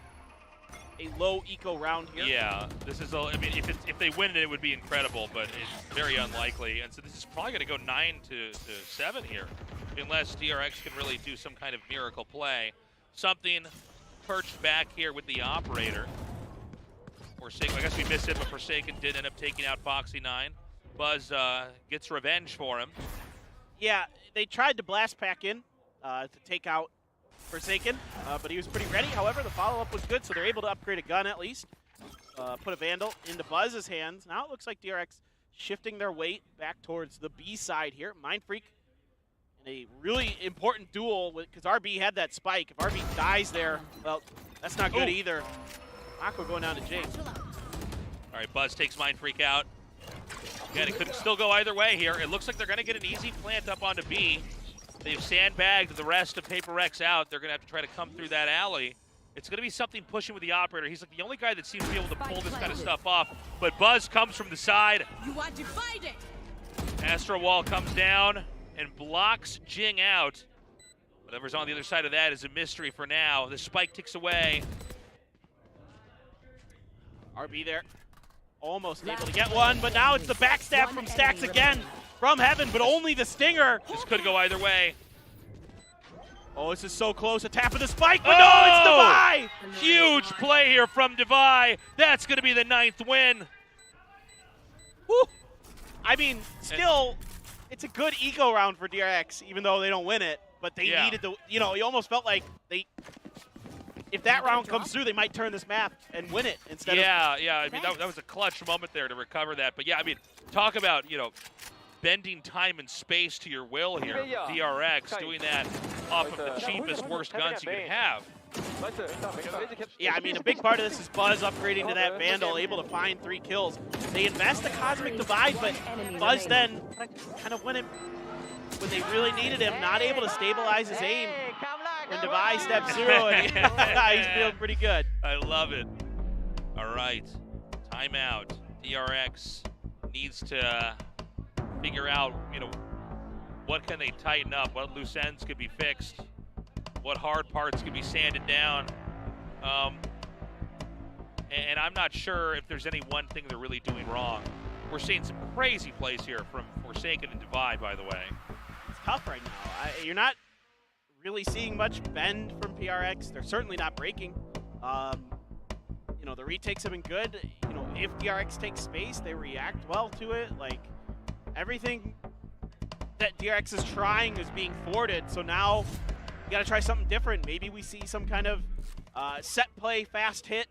low eco round here. Yeah, this is. I mean, if they win it, it would be incredible, but it's very unlikely. And so this is probably going to go 9-7 here, unless DRX can really do some kind of miracle play. Something perched back here with the operator. Forsaken, I guess we missed it, but Forsaken did end up taking out Foxy 9. Buzz gets revenge for him. Yeah, they tried to blast pack in to take out Forsaken, but he was pretty ready. However, the follow-up was good, so they're able to upgrade a gun at least. Put a Vandal into Buzz's hands. Now it looks like DRX shifting their weight back towards the B side here. Mindfreak in a really important duel because RB had that spike. If RB dies there, well, that's not good either. Aqua going down to Jake. All right, Buzz takes Mindfreak out. Again, it could still go either way here. It looks like they're going to get an easy plant up onto B. They've sandbagged the rest of PRX out. They're going to have to try to come through that alley. It's going to be something pushing with the operator. He's like the only guy that seems to be able to pull this kind of stuff off. But Buzz comes from the side. You want to fight it? Astro Wall comes down and blocks Jing out. Whatever's on the other side of that is a mystery for now. The spike ticks away. RB there. Almost able to get one, but now it's the backstab from Stacks again from Heaven, but only the Stinger. This could go either way. Oh, this is so close. A tap of the spike, but no, it's Devi! Huge play here from Devi. That's going to be the 9th win. Woo. I mean, still, it's a good ego round for DRX, even though they don't win it. But they needed to, you know, you almost felt like if that round comes through, they might turn this map and win it instead of. Yeah. I mean, that was a clutch moment there to recover that. But yeah, I mean, talk about, you know, bending time and space to your will here. DRX doing that off of the cheapest, worst guns you can have. Yeah, I mean, a big part of this is Buzz upgrading to that Vandal, able to find 3 kills. They invest the Cosmic Divide, but Buzz then kind of when they really needed him, not able to stabilize his aim when Devi steps through, and he's feeling pretty good. I love it. All right, timeout. DRX needs to figure out, you know, what can they tighten up, what loose ends could be fixed, what hard parts could be sanded down. And I'm not sure if there's any one thing they're really doing wrong. We're seeing some crazy plays here from Forsaken and Divide, by the way. It's tough right now. You're not really seeing much bend from PRX. They're certainly not breaking. You know, the retakes have been good. You know, if DRX takes space, they react well to it. Like, everything that DRX is trying is being thwarted. So now you got to try something different. Maybe we see some kind of set play, fast hit.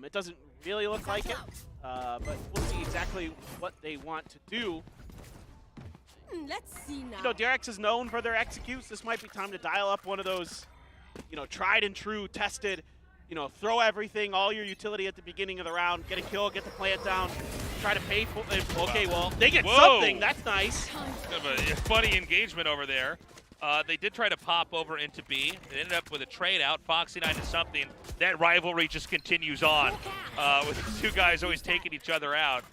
It doesn't really look like it, but we'll see exactly what they want to do. Let's see now. You know, DRX is known for their executes. This might be time to dial up one of those, you know, tried and true, tested, you know, throw everything, all your utility at the beginning of the round, get a kill, get the plant down, try to pay for it. Okay, well, they get something. That's nice. Kind of a funny engagement over there. They did try to pop over into B. They ended up with a trade out. Foxy9 to something. That rivalry just continues on with the two guys always taking each other out.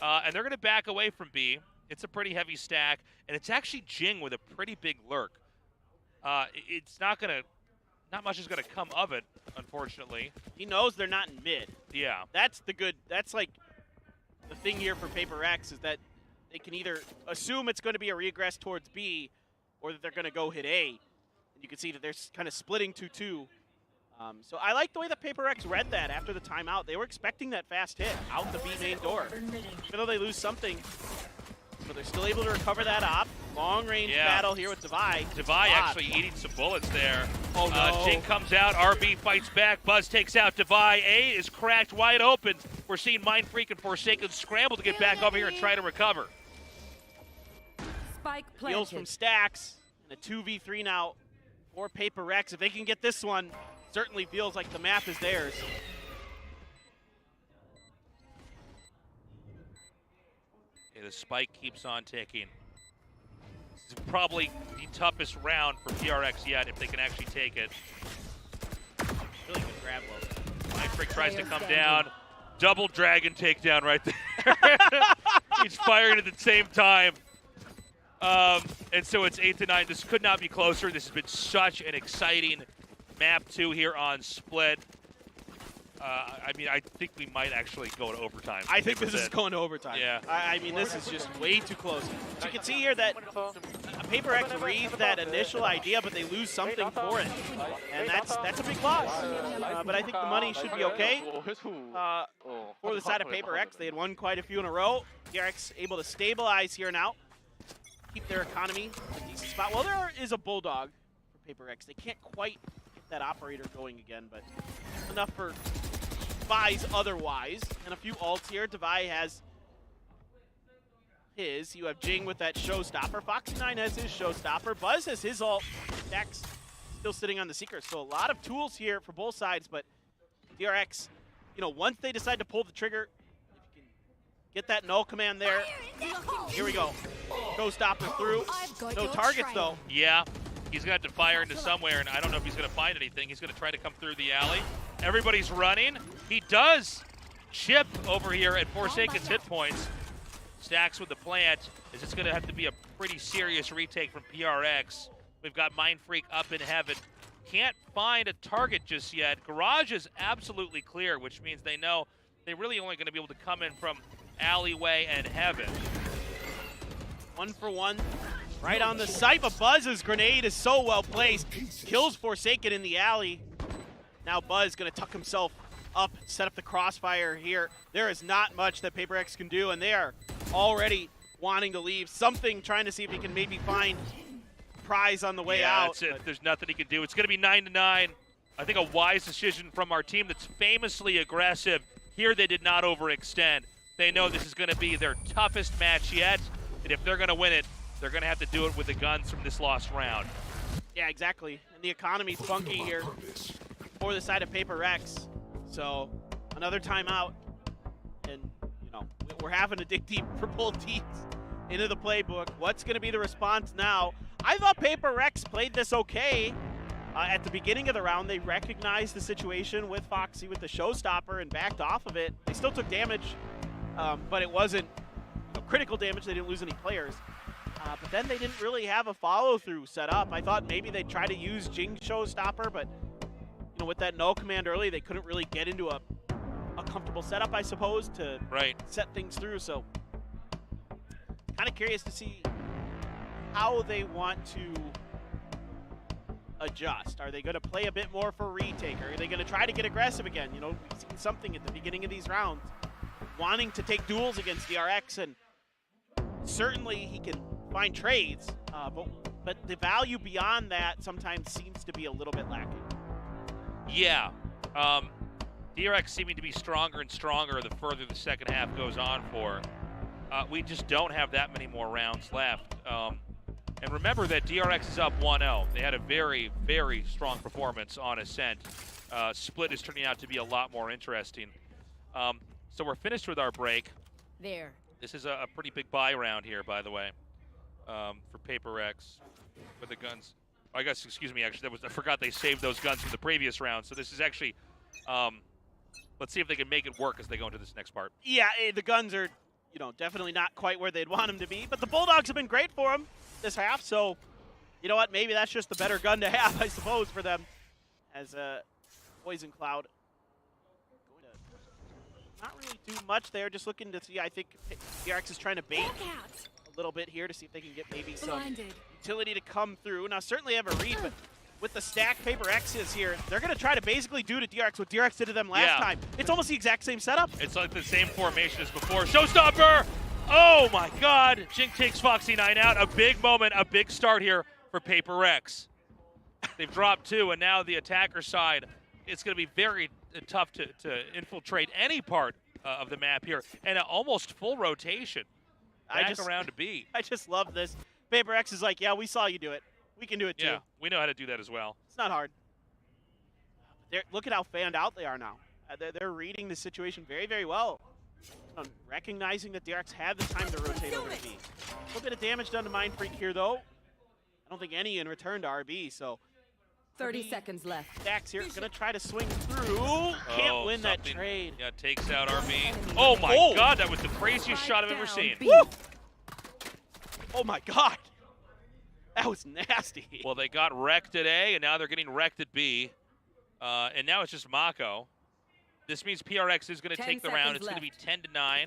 And they're going to back away from B. It's a pretty heavy stack, and it's actually Jing with a pretty big lurk. It's not much is going to come of it, unfortunately. He knows they're not in mid. Yeah. That's like the thing here for PRX is that they can either assume it's going to be a regress towards B, or that they're going to go hit A. And you can see that they're kind of splitting 2-2. So I like the way that PRX read that after the timeout. They were expecting that fast hit out the B main door. Even though they lose something, but they're still able to recover that op. Long range battle here with Devi. Devi actually eating some bullets there. Oh no. Jing comes out, RB fights back, Buzz takes out Devi. A is cracked wide open. We're seeing Mind Freak and Forsaken scramble to get back over here and try to recover. Spike Heals from planted. Stacks, and a 2v3 now for PRX. If they can get this one, certainly feels like the map is theirs. The spike keeps on ticking. This is probably the toughest round for PRX yet, if they can actually take it. Really good grab low. Mind Freak tries to come down. Double dragon takedown right there. He's firing at the same time. And so it's 8-9. This could not be closer. This has been such an exciting map 2 here on Split. I mean, I think we might actually go to overtime. I think this is going to overtime. Yeah. I mean, this is just way too close. You can see here that PRX reads that initial idea, but they lose something for it. And that's a big loss. But I think the money should be okay. For the side of PRX, they had won quite a few in a row. DRX able to stabilize here now. Keep their economy in a decent spot. Well, there is a Bulldog for PRX. They can't quite get that operator going again, but enough for Devi's otherwise. And a few ults here. Devi has his. You have Jing with that showstopper. Foxy9 has his showstopper. Buzz has his ult. Dex still sitting on the Seeker. So a lot of tools here for both sides, but DRX, you know, once they decide to pull the trigger, if you can get that null command there. Here we go. Showstopper through. No targets, though. Yeah, he's going to have to fire into somewhere, and I don't know if he's going to find anything. He's going to try to come through the alley. Everybody's running. He does chip over here at Forsaken's hit points. Stacks with the plant. Is this going to have to be a pretty serious retake from PRX? We've got Mind Freak up in heaven. Can't find a target just yet. Garage is absolutely clear, which means they know they're really only going to be able to come in from alleyway and heaven. 1 for 1. Right on the site, but Buzz's grenade is so well placed. Kills Forsaken in the alley. Now Buzz going to tuck himself up, set up the crossfire here. There is not much that PaperX can do, and they are already wanting to leave. Something trying to see if he can maybe find prize on the way out. That's it. There's nothing he can do. It's going to be 9-9. I think a wise decision from our team that's famously aggressive. Here they did not overextend. They know this is going to be their toughest match yet, and if they're going to win it, they're going to have to do it with the guns from this lost round. Yeah, exactly. And the economy's funky here for the side of PaperX. So another timeout, and you know we're having to dig deep for both teams into the playbook. What's going to be the response now? I thought PaperX played this okay at the beginning of the round. They recognized the situation with Foxy with the showstopper and backed off of it. They still took damage, but it wasn't critical damage. They didn't lose any players. But then they didn't really have a follow-through set up. I thought maybe they'd try to use Jing showstopper, but you know, with that null command early, they couldn't really get into a comfortable setup, I suppose, to set things through. So kind of curious to see how they want to adjust. Are they going to play a bit more for retake? Or are they going to try to get aggressive again? You know, we've seen something at the beginning of these rounds, wanting to take duels against DRX, and certainly he can find trades, but the value beyond that sometimes seems to be a little bit lacking. Yeah. DRX seeming to be stronger and stronger the further the second half goes on for. We just don't have that many more rounds left. And remember that DRX is up 1-0. They had a very, very strong performance on Ascent. Split is turning out to be a lot more interesting. So we're finished with our break. There. This is a pretty big buy round here, by the way, for PaperX with the guns. I guess, excuse me, actually, I forgot they saved those guns from the previous round. So this is actually, let's see if they can make it work as they go into this next part. Yeah, the guns are, you know, definitely not quite where they'd want them to be, but the Bulldogs have been great for them this half. So, you know what? Maybe that's just the better gun to have, I suppose, for them as Poison Cloud. Not really do much there, just looking to see. I think DRX is trying to bait a little bit here to see if they can get maybe some utility to come through. Now, certainly have a read, but with the stack PaperX is here, they're going to try to basically do to DRX what DRX did to them last time. It's almost the exact same setup. It's like the same formation as before. Showstopper! Oh my God! Jink takes Foxy 9 out. A big moment, a big start here for PaperX. They've dropped 2, and now the attacker side, it's going to be very tough to infiltrate any part of the map here, and an almost full rotation back around to B. I just love this. PaperX is like, yeah, we saw you do it. We can do it too. Yeah, we know how to do that as well. It's not hard. Look at how fanned out they are now. They're reading the situation very, very well. Recognizing that DRX had the time to rotate over to B. A little bit of damage done to Mind Freak here, though. I don't think any in return to RB, so 30 seconds left. Stacks here, gonna try to swing through. Can't win that trade. Yeah, takes out RB. Oh my God, that was the craziest shot I've ever seen. Woo! Oh my God. That was nasty. Well, they got wrecked at A, and now they're getting wrecked at B. And now it's just Mako. This means PRX is going to take the round. It's going to be 10-9,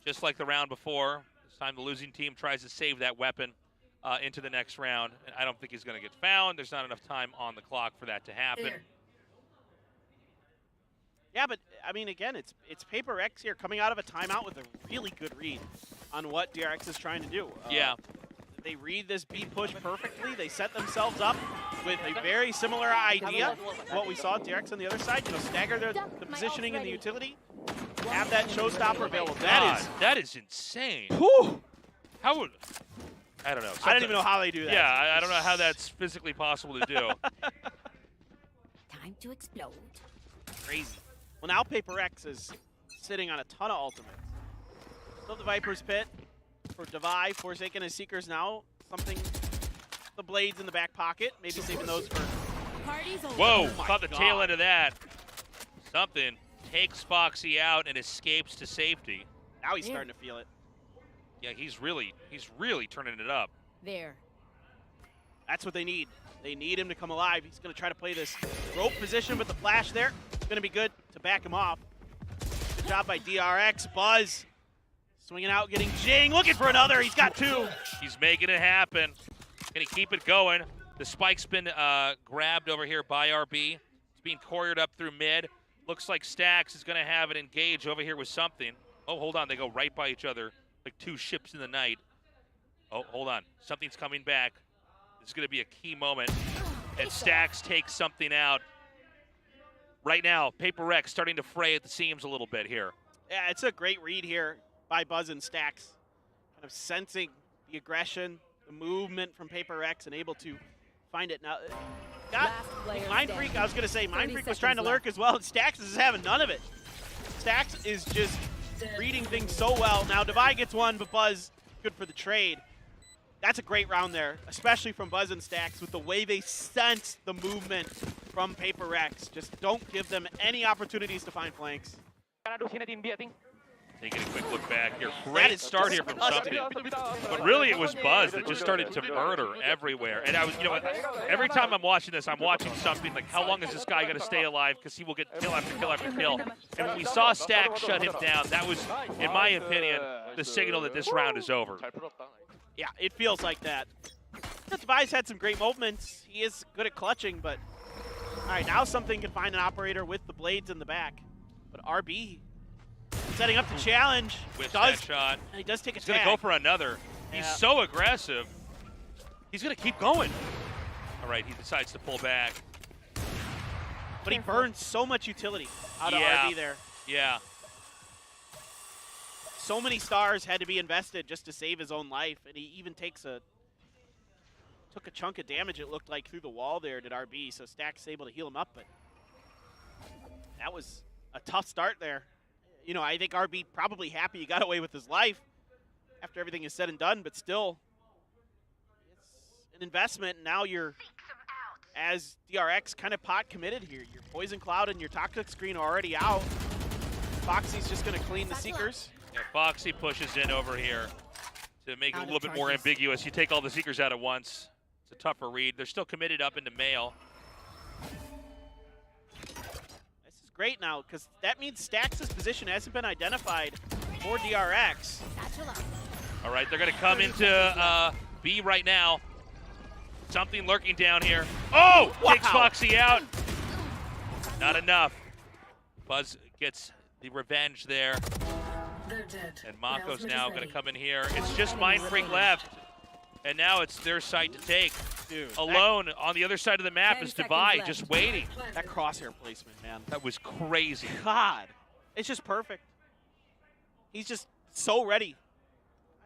just like the round before. This time the losing team tries to save that weapon into the next round. And I don't think he's going to get found. There's not enough time on the clock for that to happen. Yeah, but, I mean, again, it's PaperX here coming out of a timeout with a really good read on what DRX is trying to do. Yeah. They read this B push perfectly. They set themselves up with a very similar idea to what we saw at DRX on the other side. You know, stagger the positioning and the utility. Have that showstopper available. That is insane. Whew. How would... I don't know. I don't even know how they do that. Yeah, I don't know how that's physically possible to do. Time to explode. Crazy. Well, now PaperX is sitting on a ton of ultimates. Still the Viper's Pit for Devi. Forsaken as Seekers now. Something, the blades in the back pocket. Maybe saving those for... Party's over. Whoa, Oh my caught the tail God. end of that. Something takes Foxy out and escapes to safety. Now he's starting to feel it. Yeah, he's really turning it up. There. That's what they need. They need him to come alive. He's going to try to play this rope position with the flash there. It's going to be good to back him off. Good job by DRX. Buzz swinging out, getting Jing. Looking for another. He's got two. He's making it happen. Can he keep it going? The spike's been grabbed over here by RB. It's being couriered up through mid. Looks like Stax is going to have it engage over here with something. Oh, hold on. They go right by each other like two ships in the night. Oh, hold on. Something's coming back. This is going to be a key moment. And Stax takes something out. Right now, PRX starting to fray at the seams a little bit here. Yeah, it's a great read here by Buzz and Stax. Kind of sensing the aggression, the movement from PRX and able to find it. Now, got Last player Mind Freak, standing. I was going to say, Mind 30 Freak was trying to lurk seconds as well, and Stax is having none of it. Stax is just reading things so well. Now, Devi gets one, but Buzz, good for the trade. That's a great round there, especially from Buzz and Stax with the way they sense the movement from PRX. Just don't give them any opportunities to find flanks. Taking a quick look back here. That Great is start here from disgusting. something. But really it was Buzz that just started to murder everywhere. And I was, you know, every time I'm watching this, I'm watching something like, how long is this guy going to stay alive? Because he will get kill after kill after kill. And when we saw Stack shut him down, that was, in my opinion, the signal that this round is over. Yeah, it feels like that. Devi's had some great moments. He is good at clutching, but all right, now something can find an operator with the blades in the back. But RB setting up the challenge. With that shot. He does take a He's going to tag. go for another. He's Yeah. so aggressive. He's going to keep going. All right, he decides to pull back. But he burns so much utility out of Yeah. RB there. Yeah. So many stars had to be invested just to save his own life, and he even took a chunk of damage, it looked like, through the wall there, did RB, so Stack's able to heal him up, but that was a tough start there. You know, I think RB probably happy he got away with his life after everything is said and done, but still, it's an investment, and now you're, as DRX, kind of pot committed here. Your Poison Cloud and your Toxic Screen are already out. Foxy's just going to clean the Seekers. Yeah, Foxy pushes in over here to make it a Out of little bit more charges. ambiguous. You take all the Seekers out at once. It's a tougher read. They're still committed up into Mail. This is great now, because that means Stax's position hasn't been identified for DRX. All right, they're going to come into B right now. Something lurking down here. Oh! Wow. Takes Foxy out. Not enough. Buzz gets the revenge there. They're dead. And Mako's Announcement now is going to ready. come in here. It's just Mind Freak left. And now it's their side to take. Dude, Alone on the other side of the map 10 is seconds Devi, left. just waiting. that crosshair placement, man. That was crazy. God, it's just perfect. He's just so ready.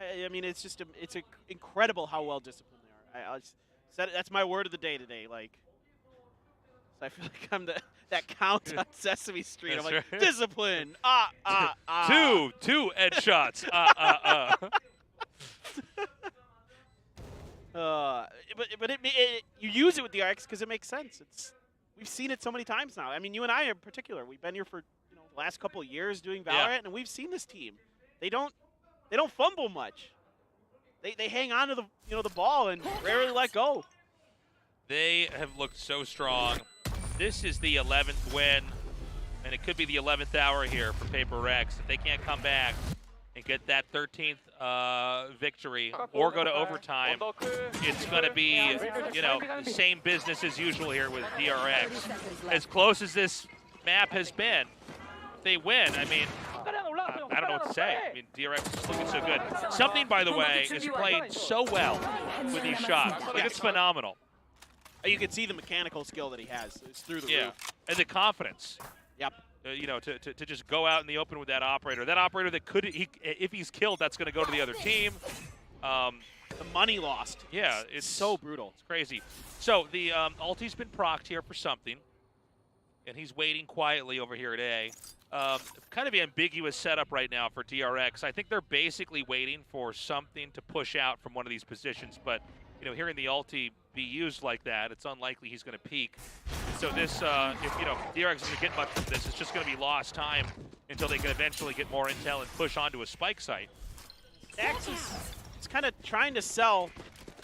I mean, it's just it's incredible how well disciplined they are. I just said it, that's my word of the day today. Like, so I feel like I'm that count on Sesame Street. I'm That's like, right. Two edge shots. But you use it with the RX because it makes sense. We've seen it so many times now. I mean, you and I in particular, we've been here for the last couple of years doing Valorant, Yeah. and we've seen this team. They don't fumble much. They hang on to the ball and rarely let go. They have looked so strong. This is the 11th win, and it could be the 11th hour here for PRX. If they can't come back and get that 13th victory or go to overtime, it's going to be, the same business as usual here with DRX. As close as this map has been, if they win, I mean, I don't know what to say. I mean, DRX is looking so good. Something, by the way, is played so well with these shots. Like, it's phenomenal. You can see the mechanical skill that he has. It's through the roof. And the confidence. Yep. To just go out in the open with that operator. That operator that if he's killed, that's going to go to the other team. The money lost. Yeah, it's so brutal. It's crazy. So the ulti's been procced here for something. and he's waiting quietly over here at A. Kind of ambiguous setup right now for DRX. I think they're basically waiting for something to push out from one of these positions, but hearing the ulti be used like that, it's unlikely he's going to peek. So this, if DRX doesn't get much from this, it's just going to be lost time until they can eventually get more intel and push onto a spike site. Stax is kind of trying to sell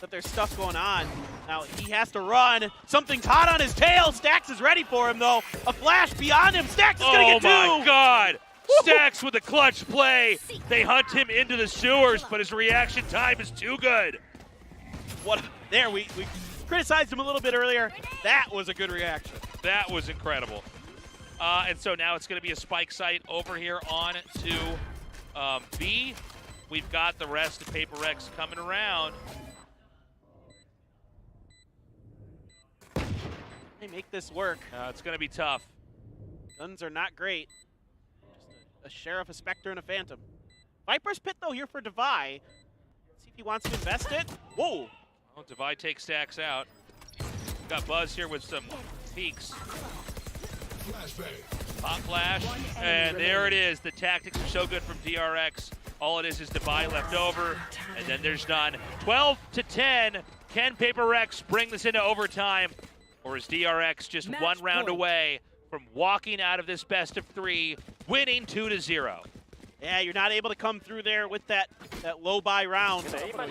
that there's stuff going on. Now he has to run. Something's hot on his tail. Stax is ready for him though. A flash beyond him. Stax is gonna get two. Oh my God! Stax with a clutch play. They hunt him into the sewers, but his reaction time is too good. What? There, we criticized him a little bit earlier. That was a good reaction. That was incredible. And so now it's going to be a spike site over here on to B. We've got the rest of PRX coming around. They make this work. It's going to be tough. Guns are not great. Just a Sheriff, a Spectre, and a Phantom. Viper's Pit, though, here for Devi. See if he wants to invest it. Whoa! Well, Devi takes Stax out. Got Buzz here with some peeks. Pop flash, and there it is. The tactics are so good from DRX. All it is Devi left over, and then there's none. 12-10. Can PRX bring this into overtime? Or is DRX just one round away from walking out of this best of 3, winning 2-0? Yeah, you're not able to come through there with that low buy round.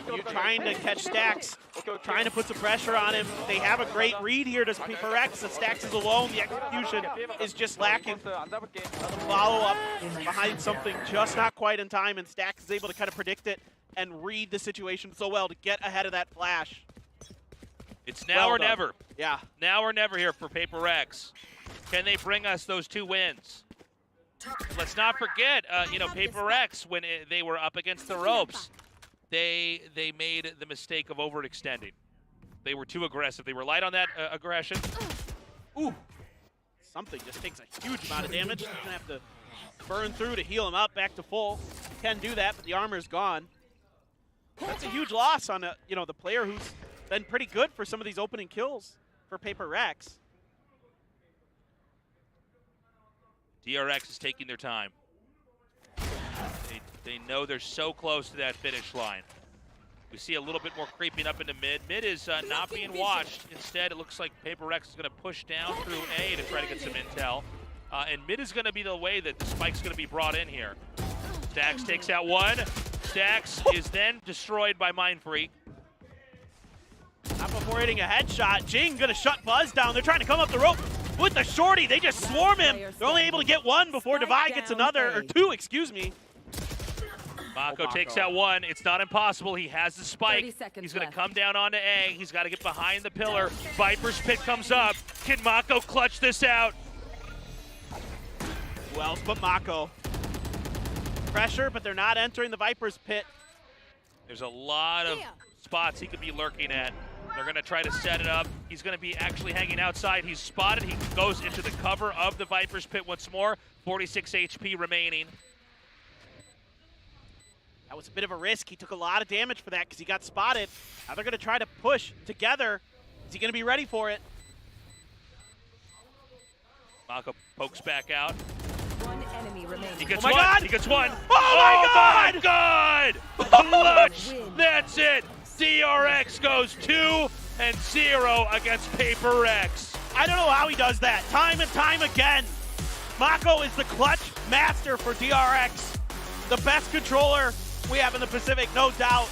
You're trying to catch Stax, trying to put some pressure on him. They have a great read here to PRX. The Stax is alone. The execution is just lacking. Follow up behind something just not quite in time, and Stax is able to kind of predict it and read the situation so well to get ahead of that flash. It's now or never. Yeah. Now or never here for PRX. Can they bring us those 2 wins? Let's not forget, PRX, when they were up against the ropes, they made the mistake of overextending. They were too aggressive. They were light on that aggression. Ooh. Something just takes a huge amount of damage. He's going to have to burn through to heal him up back to full. Can do that, but the armor's gone. That's a huge loss on the player who's been pretty good for some of these opening kills for PRX. DRX is taking their time. They know they're so close to that finish line. We see a little bit more creeping up into mid. Mid is not being watched. Instead, it looks like PRX is going to push down through A to try to get some intel. And mid is going to be the way that the spike's going to be brought in here. Stax takes out one. Stax is then destroyed by Mindfreak. Not before hitting a headshot. Jing going to shut Buzz down. They're trying to come up the rope with the shorty. They just swarm him. They're only able to get one before Devi gets another, or 2, excuse me. Mako takes out one. It's not impossible. He has the spike. He's going to come down onto A. He's got to get behind the pillar. Viper's Pit comes up. Can Mako clutch this out? Who else but Mako? Pressure, but they're not entering the Viper's Pit. There's a lot of spots he could be lurking at. They're going to try to set it up. He's going to be actually hanging outside. He's spotted. He goes into the cover of the Viper's Pit once more. 46 HP remaining. That was a bit of a risk. He took a lot of damage for that because he got spotted. Now they're going to try to push together. Is he going to be ready for it? Mako pokes back out. One enemy remaining. He gets Oh my one. God! He gets one. Oh my God! Clutch! That's it. DRX goes 2-0 against PRX. I don't know how he does that. Time and time again. Mako is the clutch master for DRX. The best controller we have in the Pacific, no doubt.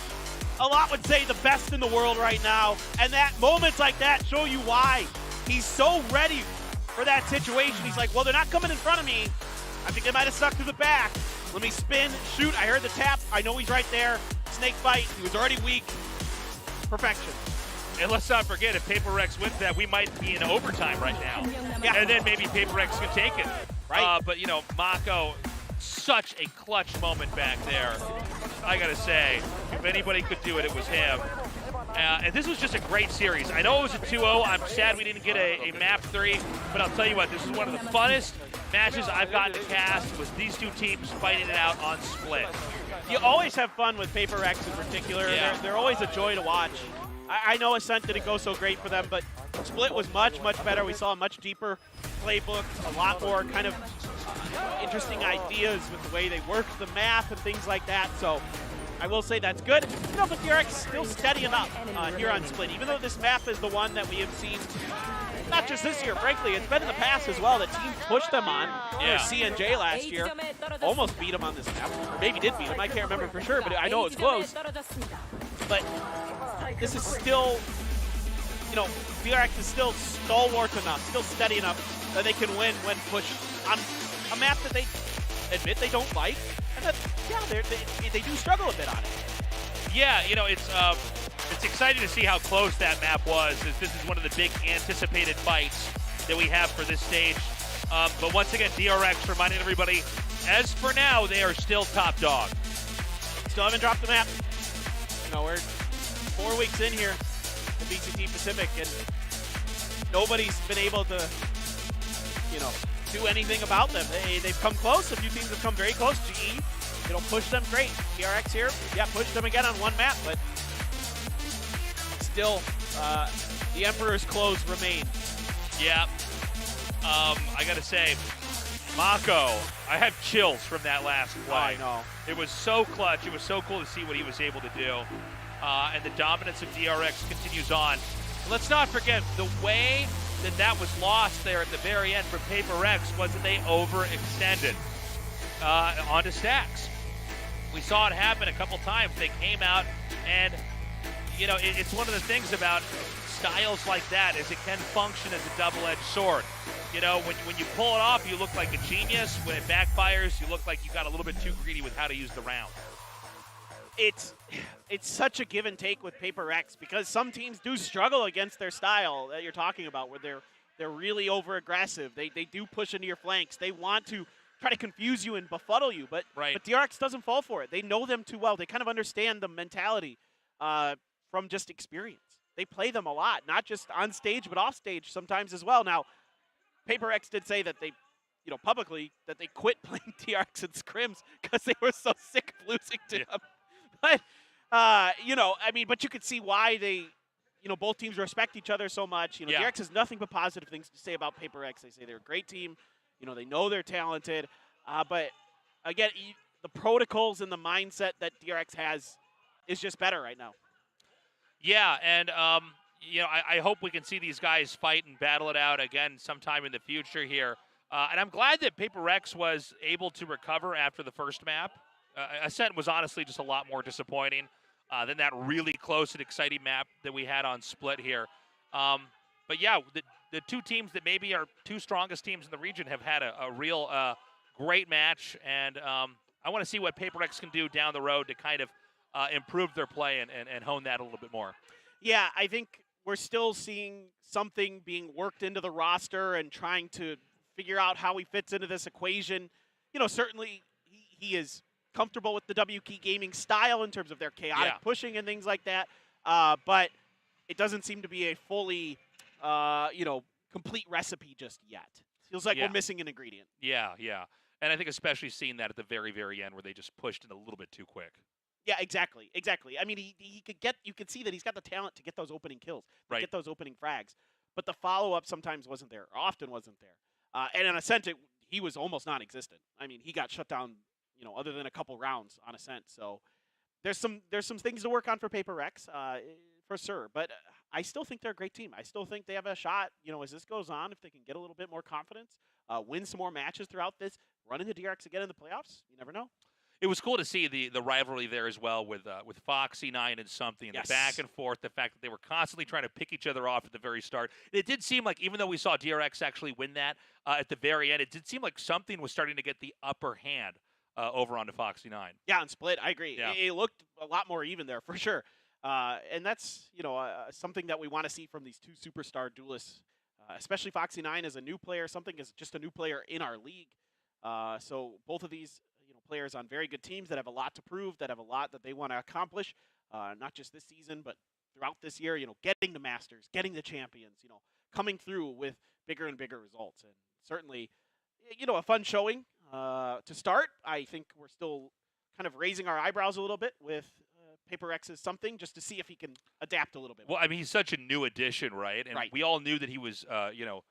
A lot would say the best in the world right now. And that moments like that show you why. He's so ready for that situation. He's like, well, they're not coming in front of me. I think they might have stuck to the back. Let me spin, shoot. I heard the tap. I know he's right there. Snake bite. He was already weak. Perfection. And let's not forget, if PRX wins that, we might be in overtime right now. Yeah. And then maybe PRX can take it. Right. But, Mako, such a clutch moment back there. I got to say, if anybody could do it, it was him. And this was just a great series. I know it was a 2-0. I'm sad we didn't get a map 3, but I'll tell you what, this is one of the funnest matches I've gotten to cast, was these 2 teams fighting it out on split. You always have fun with PRX in particular. Yeah. They're always a joy to watch. I know Ascent didn't go so great for them, but Split was much, much better. We saw a much deeper playbook, a lot more kind of interesting ideas with the way they work the map and things like that. So I will say that's good. You know, but DRX is still steady enough here on Split. Even though this map is the one that we have seen, not just this year, frankly, it's been in the past as well, that teams pushed them on. Yeah. CNJ last year almost beat them on this map, or maybe did beat them. I can't remember for sure, but I know it's close. But this is still, you know, DRX is still stalwart enough, still steady enough that they can win when pushed on a map that they admit they don't like. And that, yeah, they do struggle a bit on it. Yeah, you know, it's exciting to see how close that map was, as this is one of the big anticipated fights that we have for this stage. But once again, DRX reminding everybody, as for now, they are still top dog. Still haven't dropped the map. You know, we're 4 weeks in here to VCT Pacific, and nobody's been able to, you know, do anything about them. They've come close. A few teams have come very close. GE, you know, push them great. DRX here, yeah, push them again on one map, but still, the Emperor's clothes remain. Yeah. I gotta say, Mako, I had chills from that last play. I know. It was so clutch. It was so cool to see what he was able to do. And the dominance of DRX continues on. Let's not forget, the way that was lost there at the very end for PRX was that they overextended onto stacks. We saw it happen a couple times. They came out, and you know, it's one of the things about styles like that is it can function as a double-edged sword. You know, when you pull it off, you look like a genius. When it backfires, you look like you got a little bit too greedy with how to use the round. It's such a give and take with PRX, because some teams do struggle against their style that you're talking about, where they're really over aggressive. They do push into your flanks. They want to try to confuse you and befuddle you, but DRX doesn't fall for it. They know them too well. They kind of understand the mentality from just experience. They play them a lot, not just on stage but off stage sometimes as well. Now, PRX did say that they, you know, publicly, that they quit playing DRX and scrims because they were so sick of losing to them. But, you know, I mean, but you could see why they, you know, both teams respect each other so much. You know, DRX has nothing but positive things to say about PRX. They say they're a great team. You know, they know they're talented. But, again, the protocols and the mindset that DRX has is just better right now. Yeah, and, you know, I hope we can see these guys fight and battle it out again sometime in the future here. And I'm glad that PRX was able to recover after the first map. Ascent was honestly just a lot more disappointing than that really close and exciting map that we had on Split here. But yeah, the two teams that maybe are two strongest teams in the region have had a real great match, and I want to see what PRX can do down the road to kind of improve their play and hone that a little bit more. Yeah, I think we're still seeing something being worked into the roster and trying to figure out how he fits into this equation. You know, certainly he is comfortable with the WK Gaming style in terms of their chaotic pushing and things like that. But it doesn't seem to be a fully, you know, complete recipe just yet. Feels like we're missing an ingredient. Yeah. And I think especially seeing that at the very, very end where they just pushed it a little bit too quick. Yeah, exactly. I mean, he could get, you could see that he's got the talent to get those opening kills, to get those opening frags. But the follow-up sometimes wasn't there, or often wasn't there. And in Ascent, he was almost non-existent. I mean, he got shut down, you know, other than a couple rounds on Ascent. So there's some things to work on for PRX, for sure. But I still think they're a great team. I still think they have a shot, you know, as this goes on, if they can get a little bit more confidence, win some more matches throughout this, run into DRX again in the playoffs. You never know. It was cool to see the rivalry there as well with Foxy9 and something, and the back and forth, the fact that they were constantly trying to pick each other off at the very start. It did seem like, even though we saw DRX actually win that at the very end, it did seem like something was starting to get the upper hand over onto Foxy9. Yeah, on Split, I agree. Yeah. It looked a lot more even there, for sure. And that's, you know, something that we want to see from these two superstar duelists, especially Foxy9 as a new player, something as just a new player in our league. So both of these players on very good teams that have a lot to prove, that have a lot that they want to accomplish, not just this season, but throughout this year, you know, getting the Masters, getting the champions, you know, coming through with bigger and bigger results. And certainly, you know, a fun showing to start. I think we're still kind of raising our eyebrows a little bit with PRX's something, just to see if he can adapt a little bit. Well, I mean, he's such a new addition, right? And we all knew that he was, you know,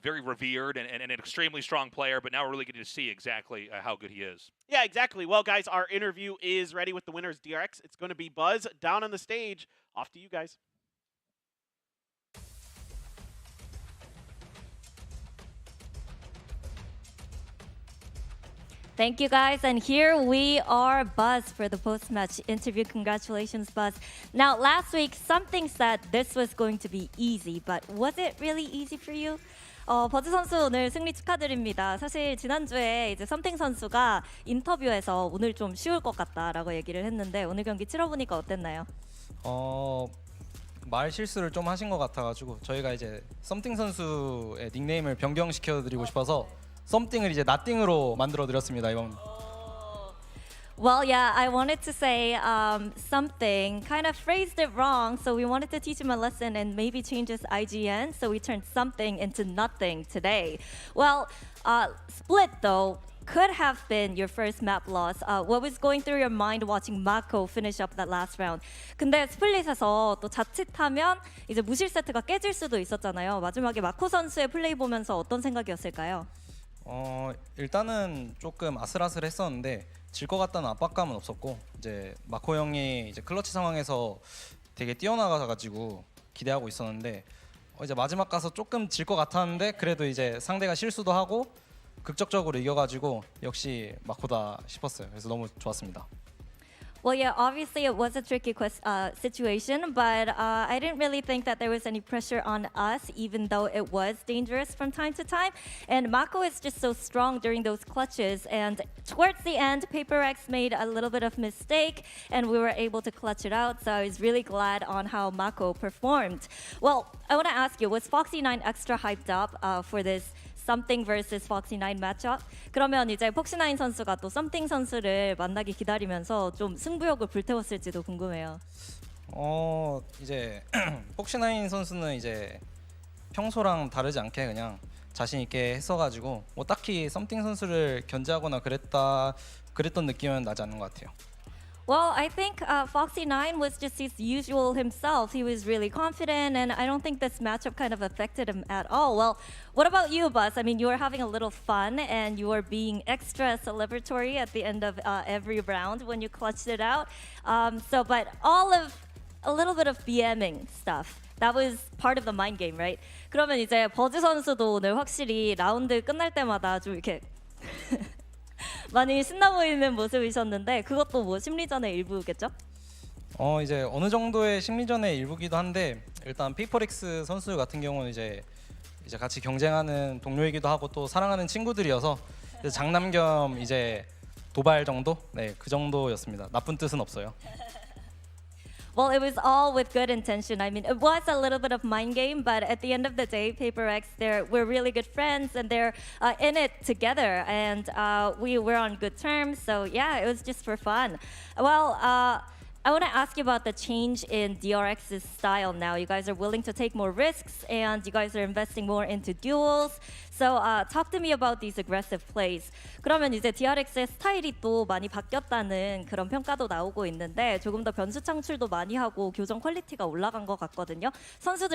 very revered and an extremely strong player, but now we're really getting to see exactly how good he is. Yeah, exactly. Well, guys, our interview is ready with the winners DRX. It's going to be Buzz down on the stage. Off to you guys. Thank you, guys. And here we are, Buzz, for the post-match interview. Congratulations, Buzz. Now, last week, something said this was going to be easy, but was it really easy for you? 버즈 선수 오늘 승리 축하드립니다. 사실 지난주에 이제 썸띵 선수가 인터뷰에서 오늘 좀 쉬울 것 같다라고 얘기를 했는데 오늘 경기 치러보니까 어땠나요? 말 실수를 좀 하신 것 같아가지고 저희가 이제 썸띵 선수의 닉네임을 변경시켜드리고 싶어서 썸띵을 이제 나띵으로 만들어드렸습니다 이번. Well, yeah, I wanted to say something, kind of phrased it wrong, so we wanted to teach him a lesson and maybe change his IGN, so we turned something into nothing today. Well, Split, though, could have been your first map loss. What was going through your mind watching Mako finish up that last round? 근데 스플릿에서 또 자칫하면 이제 무실 세트가 깨질 수도 있었잖아요. 마지막에 마코 선수의 플레이 보면서 어떤 생각이었을까요? 일단은 조금 아슬아슬했었는데 질 것 같다는 압박감은 없었고 이제 마코 형이 이제 클러치 상황에서 되게 뛰어나가가지고 기대하고 있었는데 이제 마지막 가서 조금 질 것 같았는데 그래도 이제 상대가 실수도 하고 극적적으로 이겨가지고 역시 마코다 싶었어요. 그래서 너무 좋았습니다. Well, yeah, obviously it was a tricky situation, but I didn't really think that there was any pressure on us, even though it was dangerous from time to time. And Mako is just so strong during those clutches. And towards the end, PRX made a little bit of mistake, and we were able to clutch it out. So I was really glad on how Mako performed. Well, I want to ask you, was Foxy9 extra hyped up for this Something versus Foxy9 matchup? 그러면 이제 폭시9 선수가 또 Something 선수를 만나기 기다리면서 좀 승부욕을 불태웠을지도 궁금해요. 이제 폭시9 선수는 이제 평소랑 다르지 않게 그냥 자신 있게 했어가지고 뭐 딱히 Something 선수를 견제하거나 그랬던 느낌은 나지 않는 것 같아요. Well, I think Foxy9 was just his usual himself. He was really confident, and I don't think this matchup kind of affected him at all. Well, what about you, Buzz? I mean, you were having a little fun, and you were being extra celebratory at the end of every round when you clutched it out. But a little bit of BMing stuff. That was part of the mind game, right? 그러면 이제 버즈 선수도 오늘 확실히 라운드 끝날 때마다 좀 이렇게 많이 신나 보이는 모습이셨는데 그것도 뭐 심리전의 일부겠죠? 이제 어느 정도의 심리전의 일부기도 한데 일단 PRX 선수 같은 경우는 이제 같이 경쟁하는 동료이기도 하고 또 사랑하는 친구들이어서 이제 장남 겸 이제 도발 정도? 네, 그 정도였습니다. 나쁜 뜻은 없어요. Well, it was all with good intention. I mean, it was a little bit of mind game, but at the end of the day, PRX, we're really good friends, and they're in it together, and we were on good terms. So yeah, it was just for fun. Well, I want to ask you about the change in DRX's style now. You guys are willing to take more risks, and you guys are investing more into duels. So talk to me about these aggressive plays. 그러면 이제 DRX의 스타일이 또 많이 바뀌었다는 그런 평가도 나오고 있는데 조금 더 변수 창출도 많이 하고 교정 퀄리티가 올라간 것 같거든요. 선수들